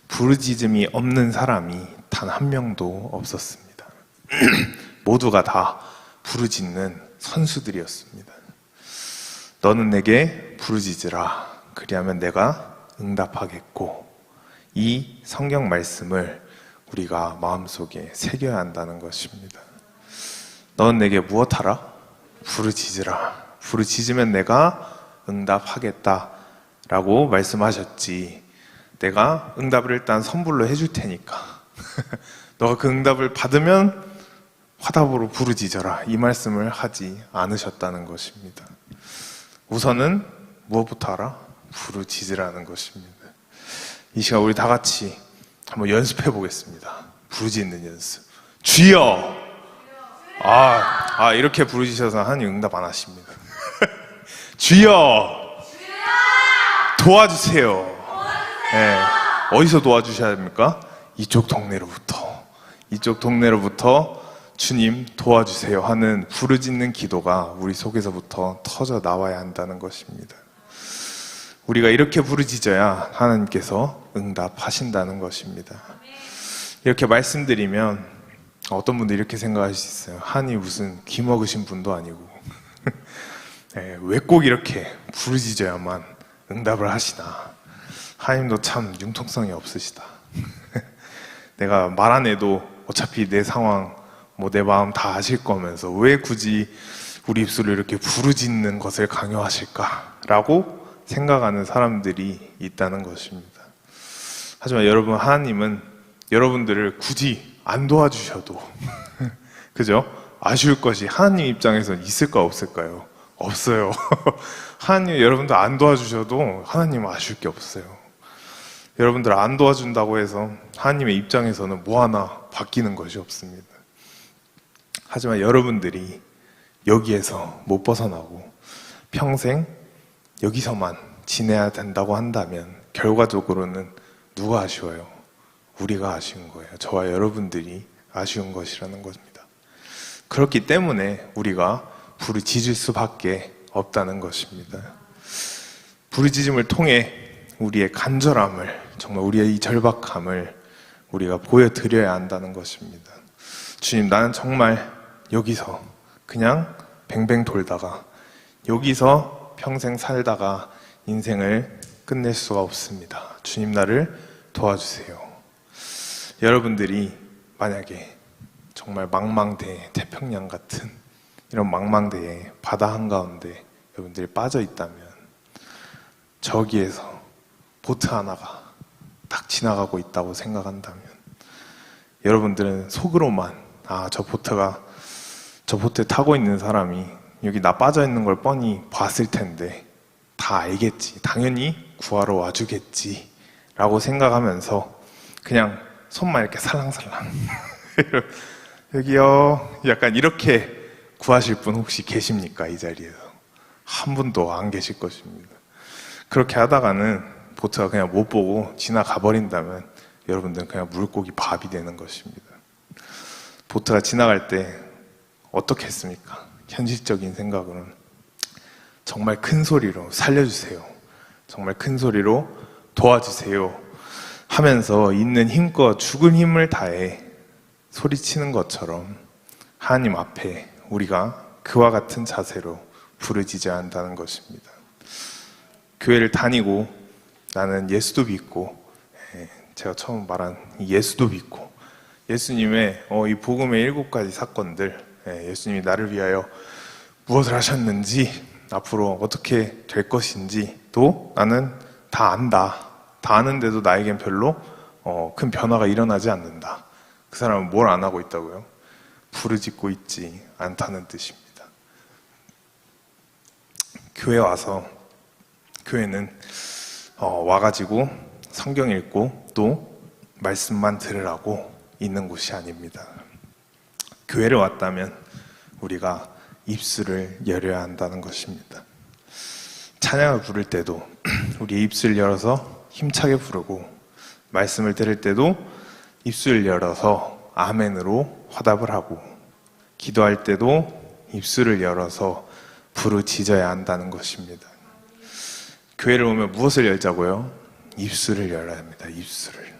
부르짖음이 없는 사람이 단 한 명도 없었습니다. 모두가 다 부르짖는 선수들이었습니다. 너는 내게 부르짖으라. 그리하면 내가 응답하겠고, 이 성경 말씀을 우리가 마음속에 새겨야 한다는 것입니다. 너는 내게 무엇하라? 부르짖으라. 부르짖으면 내가 응답하겠다 라고 말씀하셨지, 내가 응답을 일단 선불로 해줄 테니까 너가 그 응답을 받으면 화답으로 부르짖어라, 이 말씀을 하지 않으셨다는 것입니다. 우선은 무엇부터 하라? 부르짖으라는 것입니다. 이 시간 우리 다 같이 한번 연습해 보겠습니다. 부르짖는 연습. 주여! 이렇게 부르짖어서 하나님 응답 안 하십니다. 주여! 도와주세요. 네. 어디서 도와주셔야 됩니까? 이쪽 동네로부터 주님 도와주세요 하는 부르짖는 기도가 우리 속에서부터 터져 나와야 한다는 것입니다. 우리가 이렇게 부르짖어야 하나님께서 응답하신다는 것입니다. 이렇게 말씀드리면 어떤 분들이 이렇게 생각할 수 있어요. 하나님 무슨 귀 먹으신 분도 아니고 네, 왜 꼭 이렇게 부르짖어야만 응답을 하시나. 하나님도 참 융통성이 없으시다. 내가 말 안 해도 어차피 내 상황, 내 마음 다 아실 거면서 왜 굳이 우리 입술을 이렇게 부르짖는 것을 강요하실까라고 생각하는 사람들이 있다는 것입니다. 하지만 여러분, 하나님은 여러분들을 굳이 안 도와주셔도 그죠? 아쉬울 것이 하나님 입장에서는 있을까 없을까요? 없어요. 하나님 여러분들 안 도와주셔도 하나님은 아쉬울 게 없어요. 여러분들 안 도와준다고 해서 하나님의 입장에서는 뭐 하나 바뀌는 것이 없습니다. 하지만 여러분들이 여기에서 못 벗어나고 평생 여기서만 지내야 된다고 한다면 결과적으로는 누가 아쉬워요? 우리가 아쉬운 거예요. 저와 여러분들이 아쉬운 것이라는 겁니다. 그렇기 때문에 우리가 부르짖을 수밖에 없다는 것입니다. 부르짖음을 통해 우리의 간절함을, 정말 우리의 이 절박함을 우리가 보여드려야 한다는 것입니다. 주님, 나는 정말 여기서 그냥 뱅뱅 돌다가 여기서 평생 살다가 인생을 끝낼 수가 없습니다. 주님, 나를 도와주세요. 여러분들이 만약에 정말 망망대해, 태평양 같은 이런 망망대해 바다 한가운데 여러분들이 빠져 있다면 저기에서 보트 하나가 딱 지나가고 있다고 생각한다면 여러분들은 속으로만 저 보트에 타고 있는 사람이 여기 나 빠져 있는 걸 뻔히 봤을 텐데 다 알겠지, 당연히 구하러 와주겠지 라고 생각하면서 그냥 손만 이렇게 살랑살랑 여기요, 약간 이렇게 구하실 분 혹시 계십니까? 이 자리에서 한 분도 안 계실 것입니다. 그렇게 하다가는 보트가 그냥 못 보고 지나가 버린다면 여러분들은 그냥 물고기 밥이 되는 것입니다. 보트가 지나갈 때 어떻게 했습니까? 현실적인 생각으로는 정말 큰 소리로 살려주세요, 정말 큰 소리로 도와주세요 하면서 있는 힘껏 죽은 힘을 다해 소리치는 것처럼 하나님 앞에 우리가 그와 같은 자세로 부르짖어야 한다는 것입니다. 교회를 다니고 나는 예수도 믿고, 제가 처음 말한 이 예수도 믿고 예수님의 이 복음의 7가지 사건들, 예수님이 나를 위하여 무엇을 하셨는지 앞으로 어떻게 될 것인지도 나는 다 안다. 다 아는데도 나에겐 별로 큰 변화가 일어나지 않는다. 그 사람은 뭘 안 하고 있다고요? 부르짖고 있지 않다는 뜻입니다. 교회 와서 교회는 와가지고 성경 읽고 또 말씀만 들으라고 있는 곳이 아닙니다. 교회를 왔다면 우리가 입술을 열어야 한다는 것입니다. 찬양을 부를 때도 우리의 입술을 열어서 힘차게 부르고, 말씀을 들을 때도 입술을 열어서 아멘으로 화답을 하고, 기도할 때도 입술을 열어서 부르짖어야 한다는 것입니다. 교회를 오면 무엇을 열자고요? 입술을 열어야 합니다. 입술을.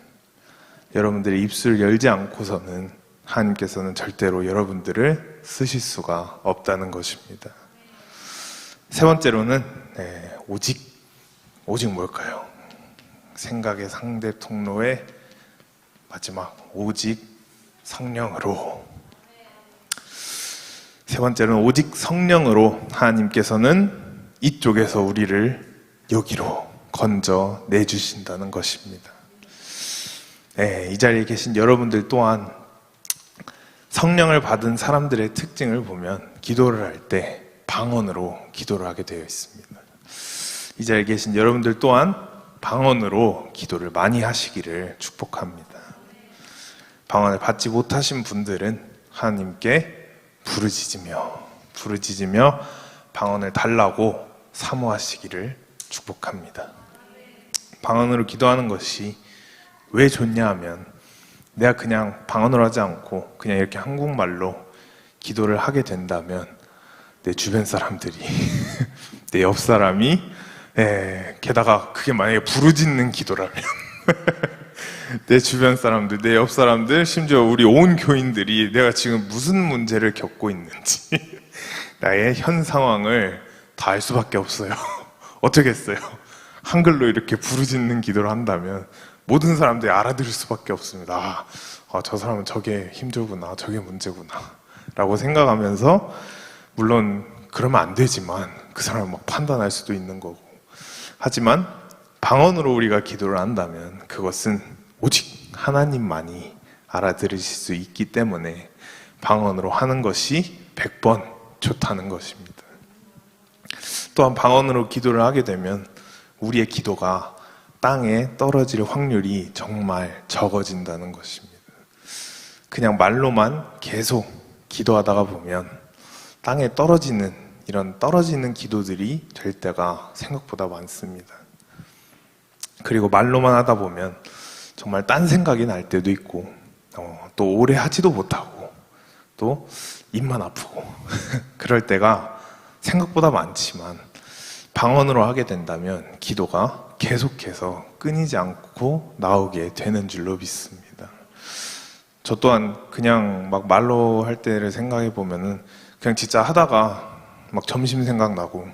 여러분들의 입술을 열지 않고서는 하나님께서는 절대로 여러분들을 쓰실 수가 없다는 것입니다. 세 번째로는 오직 뭘까요? 생각의 상대 통로의 마지막, 오직 성령으로. 세 번째로는 오직 성령으로 하나님께서는 이쪽에서 우리를 여기로 건져 내주신다는 것입니다. 이 자리에 계신 여러분들 또한 성령을 받은 사람들의 특징을 보면 기도를 할 때 방언으로 기도를 하게 되어 있습니다. 이 자리에 계신 여러분들 또한 방언으로 기도를 많이 하시기를 축복합니다. 방언을 받지 못하신 분들은 하나님께 부르짖으며 방언을 달라고 사모하시기를 축복합니다. 방언으로 기도하는 것이 왜 좋냐 하면, 내가 그냥 방언으로 하지 않고 그냥 이렇게 한국말로 기도를 하게 된다면 내 주변 사람들이 내 옆 사람이 게다가 그게 만약에 부르짖는 기도라면 내 주변 사람들, 내 옆 사람들, 심지어 우리 온 교인들이 내가 지금 무슨 문제를 겪고 있는지 나의 현 상황을 다 알 수밖에 없어요. 어떻게 했어요? 한글로 이렇게 부르짖는 기도를 한다면 모든 사람들이 알아들을 수밖에 없습니다. 저 사람은 저게 힘들구나, 저게 문제구나 라고 생각하면서, 물론 그러면 안 되지만 그 사람을 막 판단할 수도 있는 거고, 하지만 방언으로 우리가 기도를 한다면 그것은 오직 하나님만이 알아들으실 수 있기 때문에 방언으로 하는 것이 100번 좋다는 것입니다. 또한 방언으로 기도를 하게 되면 우리의 기도가 땅에 떨어질 확률이 정말 적어진다는 것입니다. 그냥 말로만 계속 기도하다가 보면 땅에 이런 떨어지는 기도들이 될 때가 생각보다 많습니다. 그리고 말로만 하다 보면 정말 딴 생각이 날 때도 있고, 또 오래 하지도 못하고, 또 입만 아프고 그럴 때가 생각보다 많지만, 방언으로 하게 된다면 기도가 계속해서 끊이지 않고 나오게 되는 줄로 믿습니다. 저 또한 그냥 막 말로 할 때를 생각해 보면은 그냥 진짜 하다가 막 점심 생각나고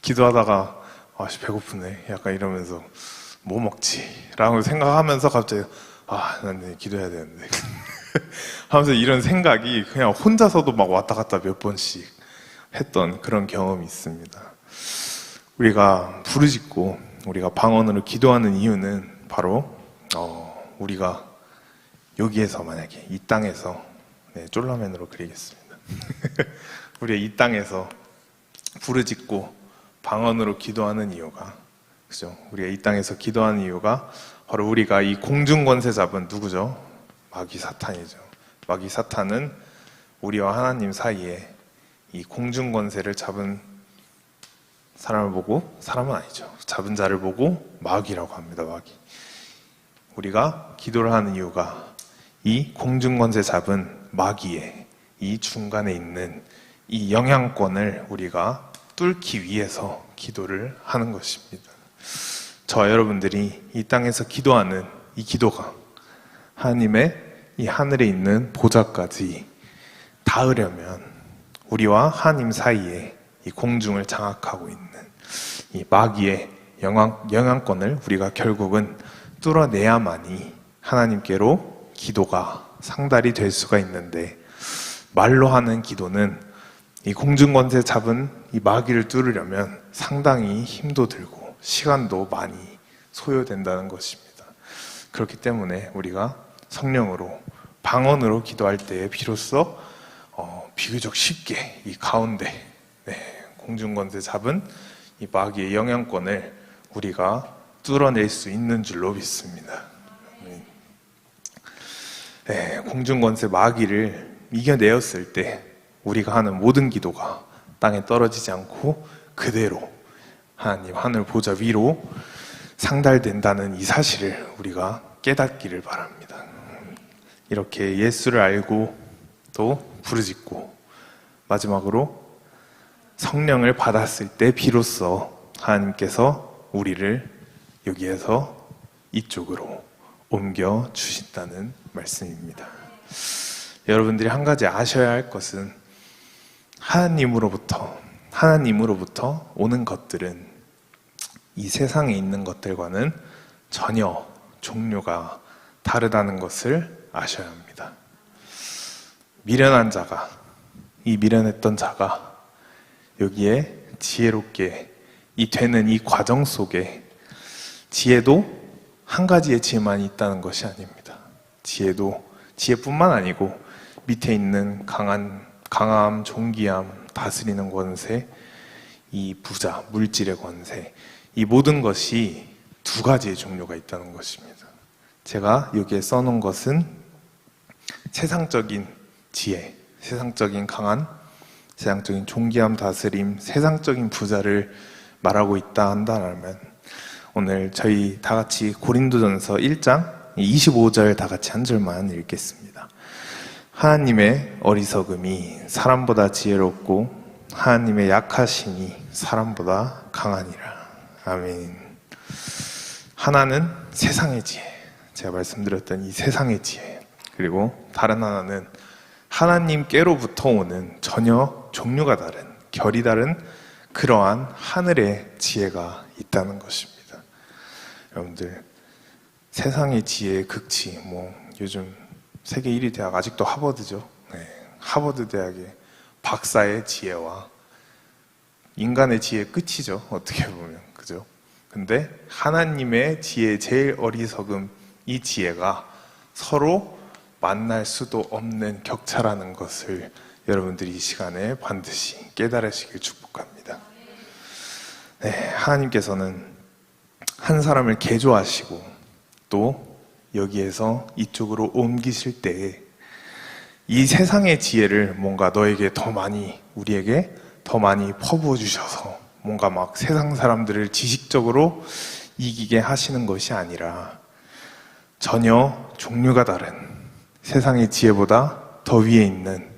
기도하다가 배고프네 약간 이러면서 뭐 먹지? 라고 생각하면서 갑자기 난 기도해야 되는데 하면서 이런 생각이 그냥 혼자서도 막 왔다 갔다 몇 번씩 했던 그런 경험이 있습니다. 우리가 부르짖고 우리가 방언으로 기도하는 이유는 바로 우리가 여기에서 만약에 이 땅에서 쫄라맨으로 그리겠습니다. 우리가 이 땅에서 부르짖고 방언으로 기도하는 이유가, 그죠? 우리가 이 땅에서 기도하는 이유가 바로 우리가 이 공중 권세 잡은 누구죠? 마귀 사탄이죠. 마귀 사탄은 우리와 하나님 사이에 이 공중 권세를 잡은 사람을 보고, 사람은 아니죠, 잡은 자를 보고 마귀라고 합니다. 마귀. 우리가 기도를 하는 이유가 이 공중 권세 잡은 마귀의 이 중간에 있는 이 영향권을 우리가 뚫기 위해서 기도를 하는 것입니다. 저와 여러분들이 이 땅에서 기도하는 이 기도가 하나님의 이 하늘에 있는 보좌까지 닿으려면 우리와 하나님 사이에 이 공중을 장악하고 있는 이 마귀의 영향권을 우리가 결국은 뚫어내야만이 하나님께로 기도가 상달이 될 수가 있는데, 말로 하는 기도는 이 공중권세 잡은 이 마귀를 뚫으려면 상당히 힘도 들고 시간도 많이 소요된다는 것입니다. 그렇기 때문에 우리가 성령으로 방언으로 기도할 때에 비로소 비교적 쉽게 이 가운데 공중권세 잡은 이 마귀의 영향권을 우리가 뚫어낼 수 있는 줄로 믿습니다. 공중권세 마귀를 이겨내었을 때 우리가 하는 모든 기도가 땅에 떨어지지 않고 그대로 하나님 하늘 보좌 위로 상달된다는 이 사실을 우리가 깨닫기를 바랍니다. 이렇게 예수를 알고 또 부르짖고 마지막으로 성령을 받았을 때 비로소 하나님께서 우리를 여기에서 이쪽으로 옮겨 주신다는 말씀입니다. 여러분들이 한 가지 아셔야 할 것은 하나님으로부터 오는 것들은 이 세상에 있는 것들과는 전혀 종류가 다르다는 것을 아셔야 합니다. 미련한 자가, 이 미련했던 자가 여기에 지혜롭게 되는 이 과정 속에 지혜도 한 가지의 지혜만 있다는 것이 아닙니다. 지혜뿐만 아니고 밑에 있는 강함, 존귀함, 다스리는 권세, 이 부자, 물질의 권세, 이 모든 것이 두 가지의 종류가 있다는 것입니다. 제가 여기에 써놓은 것은 세상적인 지혜, 세상적인 강한, 세상적인 존귀함, 다스림, 세상적인 부자를 말하고 있다 한다면 오늘 저희 다 같이 고린도전서 1장 25절 다 같이 한 절만 읽겠습니다. 하나님의 어리석음이 사람보다 지혜롭고 하나님의 약하심이 사람보다 강하니라. 아멘. 하나는 세상의 지혜, 제가 말씀드렸던 이 세상의 지혜, 그리고 다른 하나는 하나님께로부터 오는 전혀 종류가 다른, 결이 다른 그러한 하늘의 지혜가 있다는 것입니다. 여러분들, 세상의 지혜의 극치, 요즘 세계 1위 대학 아직도 하버드죠. 하버드 대학의 박사의 지혜와 인간의 지혜의 끝이죠. 어떻게 보면, 그죠? 근데 하나님의 지혜, 제일 어리석음, 이 지혜가 서로 만날 수도 없는 격차라는 것을 여러분들이 이 시간에 반드시 깨달으시길 축복합니다. 하나님께서는 한 사람을 개조하시고 또 여기에서 이쪽으로 옮기실 때에 이 세상의 지혜를 뭔가 너에게 더 많이, 우리에게 더 많이 퍼부어 주셔서 뭔가 막 세상 사람들을 지식적으로 이기게 하시는 것이 아니라 전혀 종류가 다른 세상의 지혜보다 더 위에 있는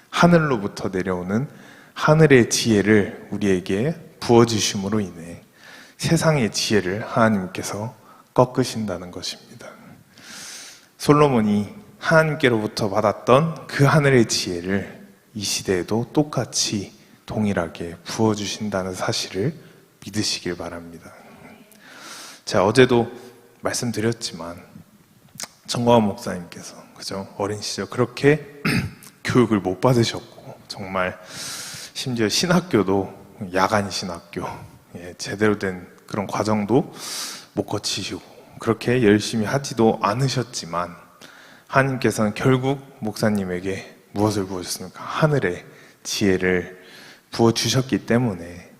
하늘로부터 내려오는 하늘의 지혜를 우리에게 부어주심으로 인해 세상의 지혜를 하나님께서 꺾으신다는 것입니다. 솔로몬이 하나님께로부터 받았던 그 하늘의 지혜를 이 시대에도 똑같이 동일하게 부어주신다는 사실을 믿으시길 바랍니다. 제가 어제도 말씀드렸지만 정광훈 목사님께서 그죠? 어린 시절 그렇게 교육을 못 받으셨고 정말 심지어 신학교도 야간 신학교 제대로 된 그런 과정도 못 거치시고 그렇게 열심히 하지도 않으셨지만 하나님께서는 결국 목사님에게 무엇을 부어주셨습니까? 하늘의 지혜를 부어주셨기 때문에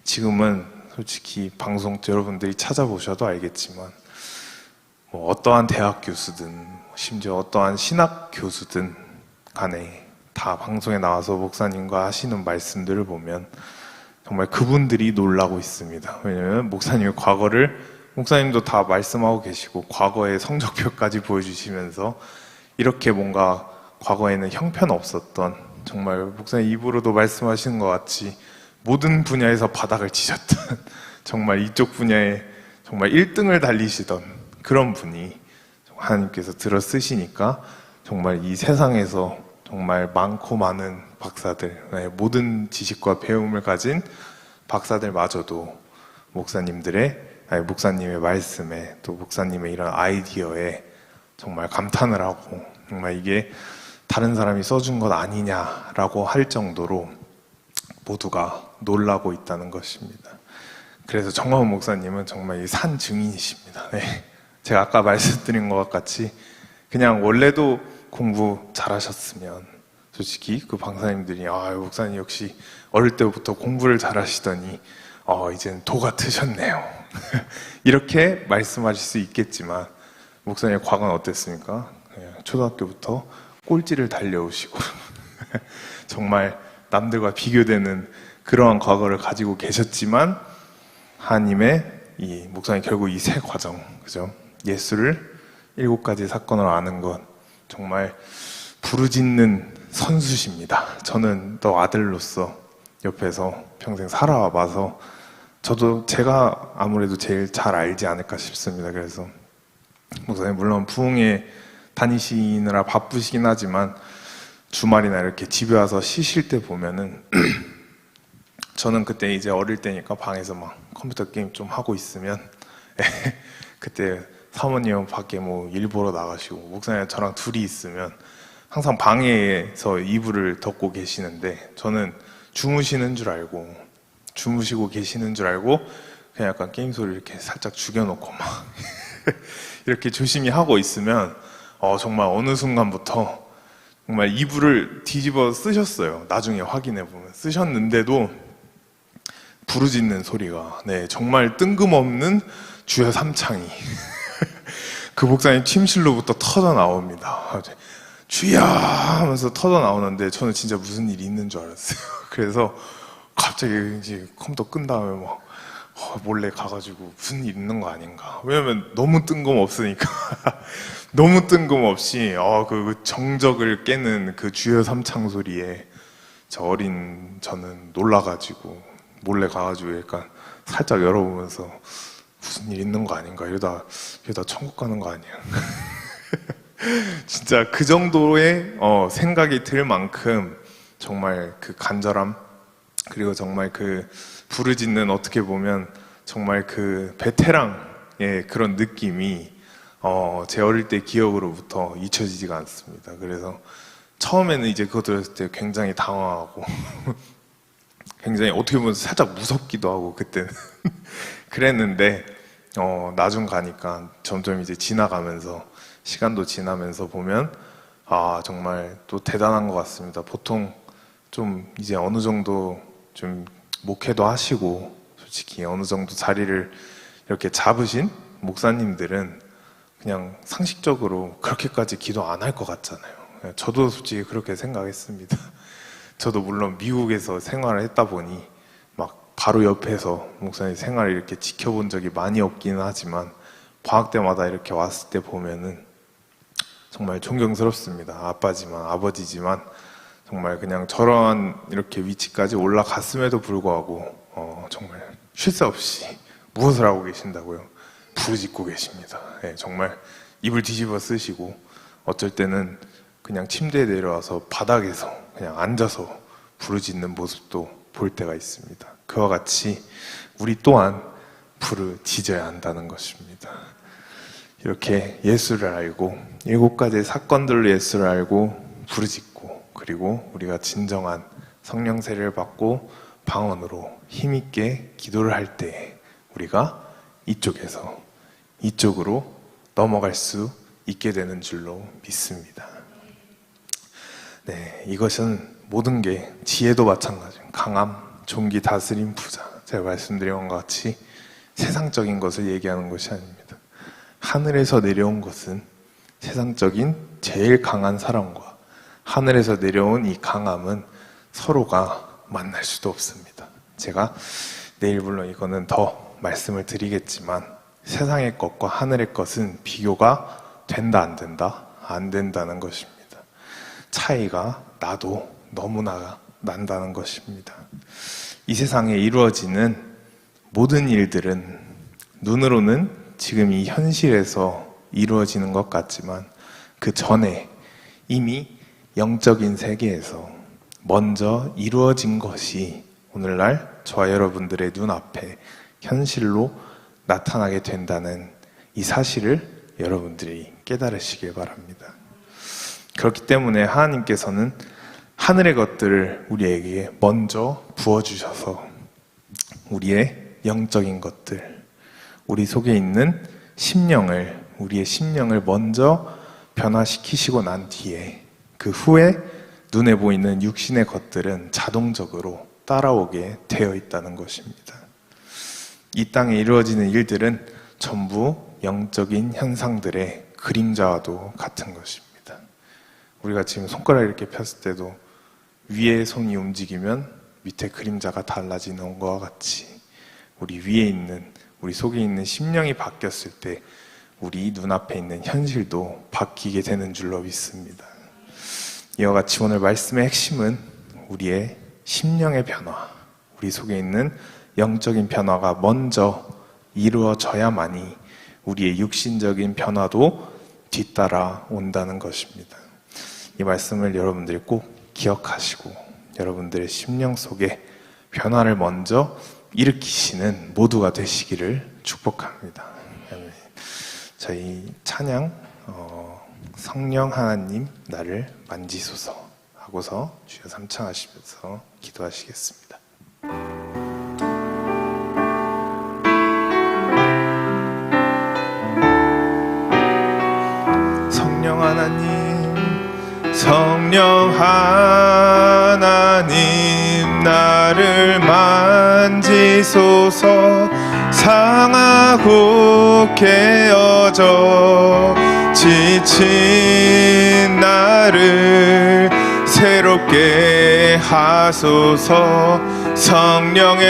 지금은 솔직히 방송 여러분들이 찾아보셔도 알겠지만 뭐 어떠한 대학 교수든 심지어 어떠한 신학 교수든 간에 다 방송에 나와서 목사님과 하시는 말씀들을 보면 정말 그분들이 놀라고 있습니다. 왜냐하면 목사님의 과거를 목사님도 다 말씀하고 계시고 과거의 성적표까지 보여주시면서 이렇게 뭔가 과거에는 형편없었던 정말 목사님 입으로도 말씀하시는 것 같이 모든 분야에서 바닥을 치셨던 정말 이쪽 분야에 정말 1등을 달리시던 그런 분이 하나님께서 들어 쓰시니까 정말 이 세상에서 정말 많고 많은 박사들, 모든 지식과 배움을 가진 박사들마저도 목사님의 말씀에 또 목사님의 이런 아이디어에 정말 감탄을 하고 정말 이게 다른 사람이 써준 것 아니냐라고 할 정도로 모두가 놀라고 있다는 것입니다. 그래서 정광훈 목사님은 정말 이 산 증인이십니다. 네. 제가 아까 말씀드린 것과 같이 그냥 원래도 공부 잘하셨으면 솔직히 그 방사님들이 목사님 역시 어릴 때부터 공부를 잘하시더니 이제는 도가 트셨네요. 이렇게 말씀하실 수 있겠지만 목사님의 과거는 어땠습니까? 초등학교부터 꼴찌를 달려오시고 정말 남들과 비교되는 그러한 과거를 가지고 계셨지만 하나님의 이 목사님 결국 이 세 과정, 그죠? 예수를 7가지 사건으로 아는 것 정말 부르짖는 선수십니다. 저는 또 아들로서 옆에서 평생 살아와 봐서 저도 제가 아무래도 제일 잘 알지 않을까 싶습니다. 그래서 목사님 물론 부흥회 다니시느라 바쁘시긴 하지만 주말이나 이렇게 집에 와서 쉬실 때 보면은 저는 그때 이제 어릴 때니까 방에서 막 컴퓨터 게임 좀 하고 있으면 그때 사모님은 밖에 뭐 일 보러 나가시고 목사님 저랑 둘이 있으면 항상 방에서 이불을 덮고 계시는데 저는 주무시고 계시는 줄 알고 그냥 약간 게임 소리 이렇게 살짝 죽여놓고 막 이렇게 조심히 하고 있으면 정말 어느 순간부터 정말 이불을 뒤집어 쓰셨어요. 나중에 확인해 보면 쓰셨는데도 부르짖는 소리가 정말 뜬금없는 주여 삼창이 그 목사님 침실로부터 터져 나옵니다. 주여 하면서 터져 나오는데 저는 진짜 무슨 일이 있는 줄 알았어요. 그래서 갑자기 이제 컴퓨터 끈 다음에 막 몰래 가가지고 무슨 일 있는 거 아닌가. 왜냐면 너무 뜬금없으니까 너무 뜬금없이 그 정적을 깨는 그 주여 삼창 소리에 저는 놀라가지고 몰래 가가지고 약간 살짝 열어보면서 무슨 일 있는 거 아닌가 이러다 천국 가는 거 아니야. 진짜 그 정도의 생각이 들 만큼 정말 그 간절함 그리고 정말 그 부르짖는 어떻게 보면 정말 그 베테랑의 그런 느낌이 제 어릴 때 기억으로부터 잊혀지지가 않습니다. 그래서 처음에는 이제 그거 들었을 때 굉장히 당황하고 굉장히 어떻게 보면 살짝 무섭기도 하고 그때는 그랬는데 나중 가니까 점점 이제 지나가면서 시간도 지나면서 보면 정말 또 대단한 것 같습니다. 보통 좀 이제 어느 정도 좀 목회도 하시고 솔직히 어느 정도 자리를 이렇게 잡으신 목사님들은 그냥 상식적으로 그렇게까지 기도 안 할 것 같잖아요. 저도 솔직히 그렇게 생각했습니다. 저도 물론 미국에서 생활을 했다 보니 막 바로 옆에서 목사님 생활을 이렇게 지켜본 적이 많이 없기는 하지만 방학 때마다 이렇게 왔을 때 보면은 정말 존경스럽습니다. 아버지지만 정말 그냥 저런 이렇게 위치까지 올라갔음에도 불구하고 정말 쉴 새 없이 무엇을 하고 계신다고요? 부르짖고 계십니다. 정말 이불 뒤집어 쓰시고 어쩔 때는 그냥 침대에 내려와서 바닥에서 그냥 앉아서 부르짖는 모습도 볼 때가 있습니다. 그와 같이 우리 또한 부르짖어야 한다는 것입니다. 이렇게 예수를 알고 7가지의 사건들로 예수를 알고 부르짖고, 그리고 우리가 진정한 성령 세례를 받고 방언으로 힘있게 기도를 할 때 우리가 이쪽에서 이쪽으로 넘어갈 수 있게 되는 줄로 믿습니다. 네, 이것은 모든 게 지혜도 마찬가지예요. 강함, 종기, 다스림, 부자. 제가 말씀드린 것 같이 세상적인 것을 얘기하는 것이 아닙니다. 하늘에서 내려온 것은 세상적인 제일 강한 사람과 하늘에서 내려온 이 강함은 서로가 만날 수도 없습니다. 제가 내일 물론 이거는 더 말씀을 드리겠지만 세상의 것과 하늘의 것은 비교가 된다 안 된다? 안 된다는 것입니다. 차이가 나도 너무나 난다는 것입니다. 이 세상에 이루어지는 모든 일들은 눈으로는 지금 이 현실에서 이루어지는 것 같지만 그 전에 이미 영적인 세계에서 먼저 이루어진 것이 오늘날 저와 여러분들의 눈앞에 현실로 나타나게 된다는 이 사실을 여러분들이 깨달으시길 바랍니다. 그렇기 때문에 하나님께서는 하늘의 것들을 우리에게 먼저 부어주셔서 우리의 영적인 것들, 우리 속에 있는 우리의 심령을 먼저 변화시키시고 난 뒤에 그 후에 눈에 보이는 육신의 것들은 자동적으로 따라오게 되어 있다는 것입니다. 이 땅에 이루어지는 일들은 전부 영적인 현상들의 그림자와도 같은 것입니다. 우리가 지금 손가락을 이렇게 폈을 때도 위에 손이 움직이면 밑에 그림자가 달라지는 것과 같이 우리 위에 있는, 우리 속에 있는 심령이 바뀌었을 때 우리 눈앞에 있는 현실도 바뀌게 되는 줄로 믿습니다. 이와 같이 오늘 말씀의 핵심은 우리의 심령의 변화, 우리 속에 있는 영적인 변화가 먼저 이루어져야만이 우리의 육신적인 변화도 뒤따라 온다는 것입니다. 이 말씀을 여러분들이 꼭 기억하시고 여러분들의 심령 속에 변화를 먼저 일으키시는 모두가 되시기를 축복합니다. 저희 찬양 성령 하나님 나를 만지소서 하고서 주여 삼창하시면서 기도하시겠습니다. 성령 하나님 나를 만지소서. 상하고 깨어져 지친 나를 새롭게 하소서. 성령의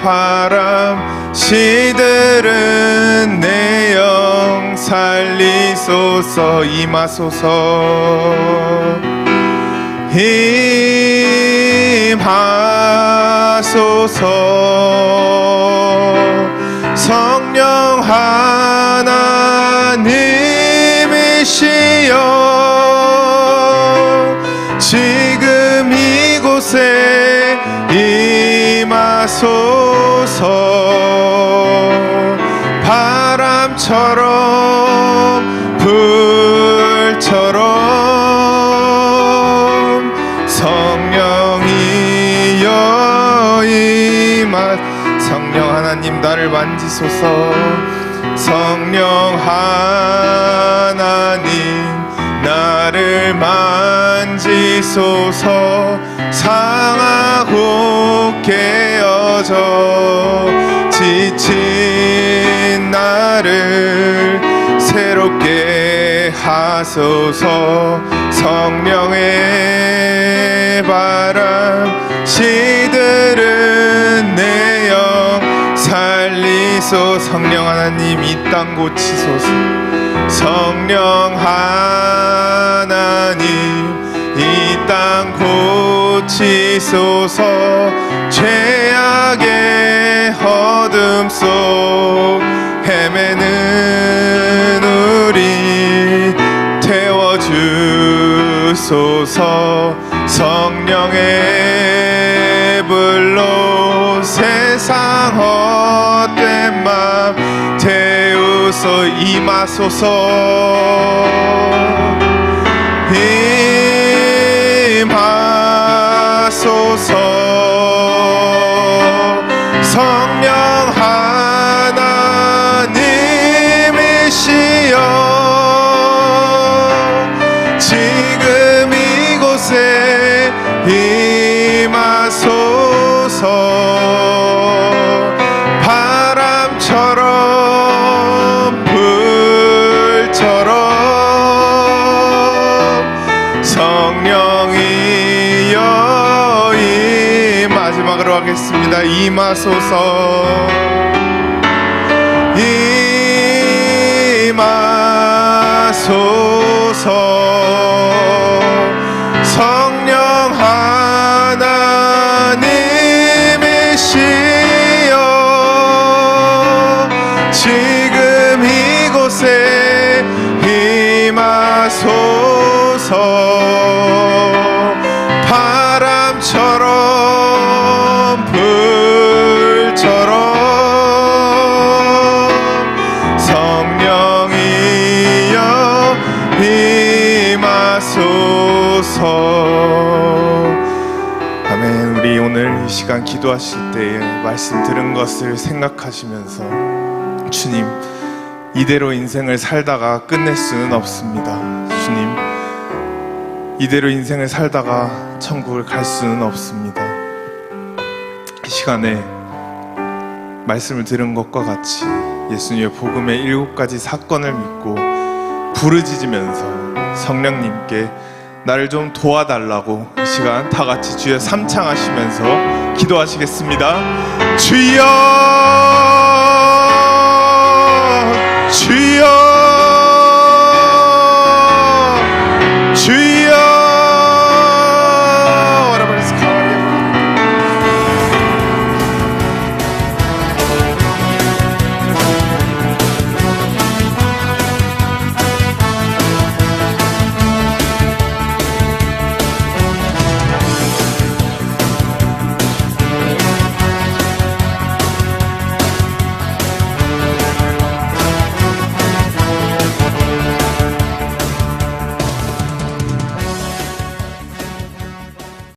바람 시들은 내 영 살리소서. 임하소서. 임하소서. 성령 하나님이시여 지금 이곳에 임하소서. 바람처럼 불처럼 성령이여 임하. 성령 하나님 나를 만지소서. 성령 하나님 나를 만지소서. 상하고 깨어져 지친 나를 새롭게 하소서. 성령의 바람 시들은 내 영 살리소. 성령 하나님 이 땅 고치소서. 성령 하나님 이 땅 고치소서. 죄악의 어둠 속 헤매는 우리 태워주소서. 성령의 불로 세상 헛된 맘 태우소서. 임하소서 임하소서 임하소서 성령 하나님이시여 지금 이곳에 임하소서 바람처럼 불처럼 성령이여 마지막으로 하겠습니다. 임하소서 임하소서 성령 하나님이시여 지금 이곳에 임하소서 바람처럼 불처럼 성령이여 임하소서. 아멘. 우리 오늘 이 시간 기도하실 때에 말씀 들은 것을 생각하시면서 주님, 이대로 인생을 살다가 끝낼 수는 없습니다. 주님, 이대로 인생을 살다가 천국을 갈 수는 없습니다. 이 시간에 말씀을 들은 것과 같이 예수님의 복음의 7가지 사건을 믿고 부르짖으면서 성령님께 나를 좀 도와달라고 이 시간 다 같이 주여 삼창하시면서 기도하시겠습니다. 주여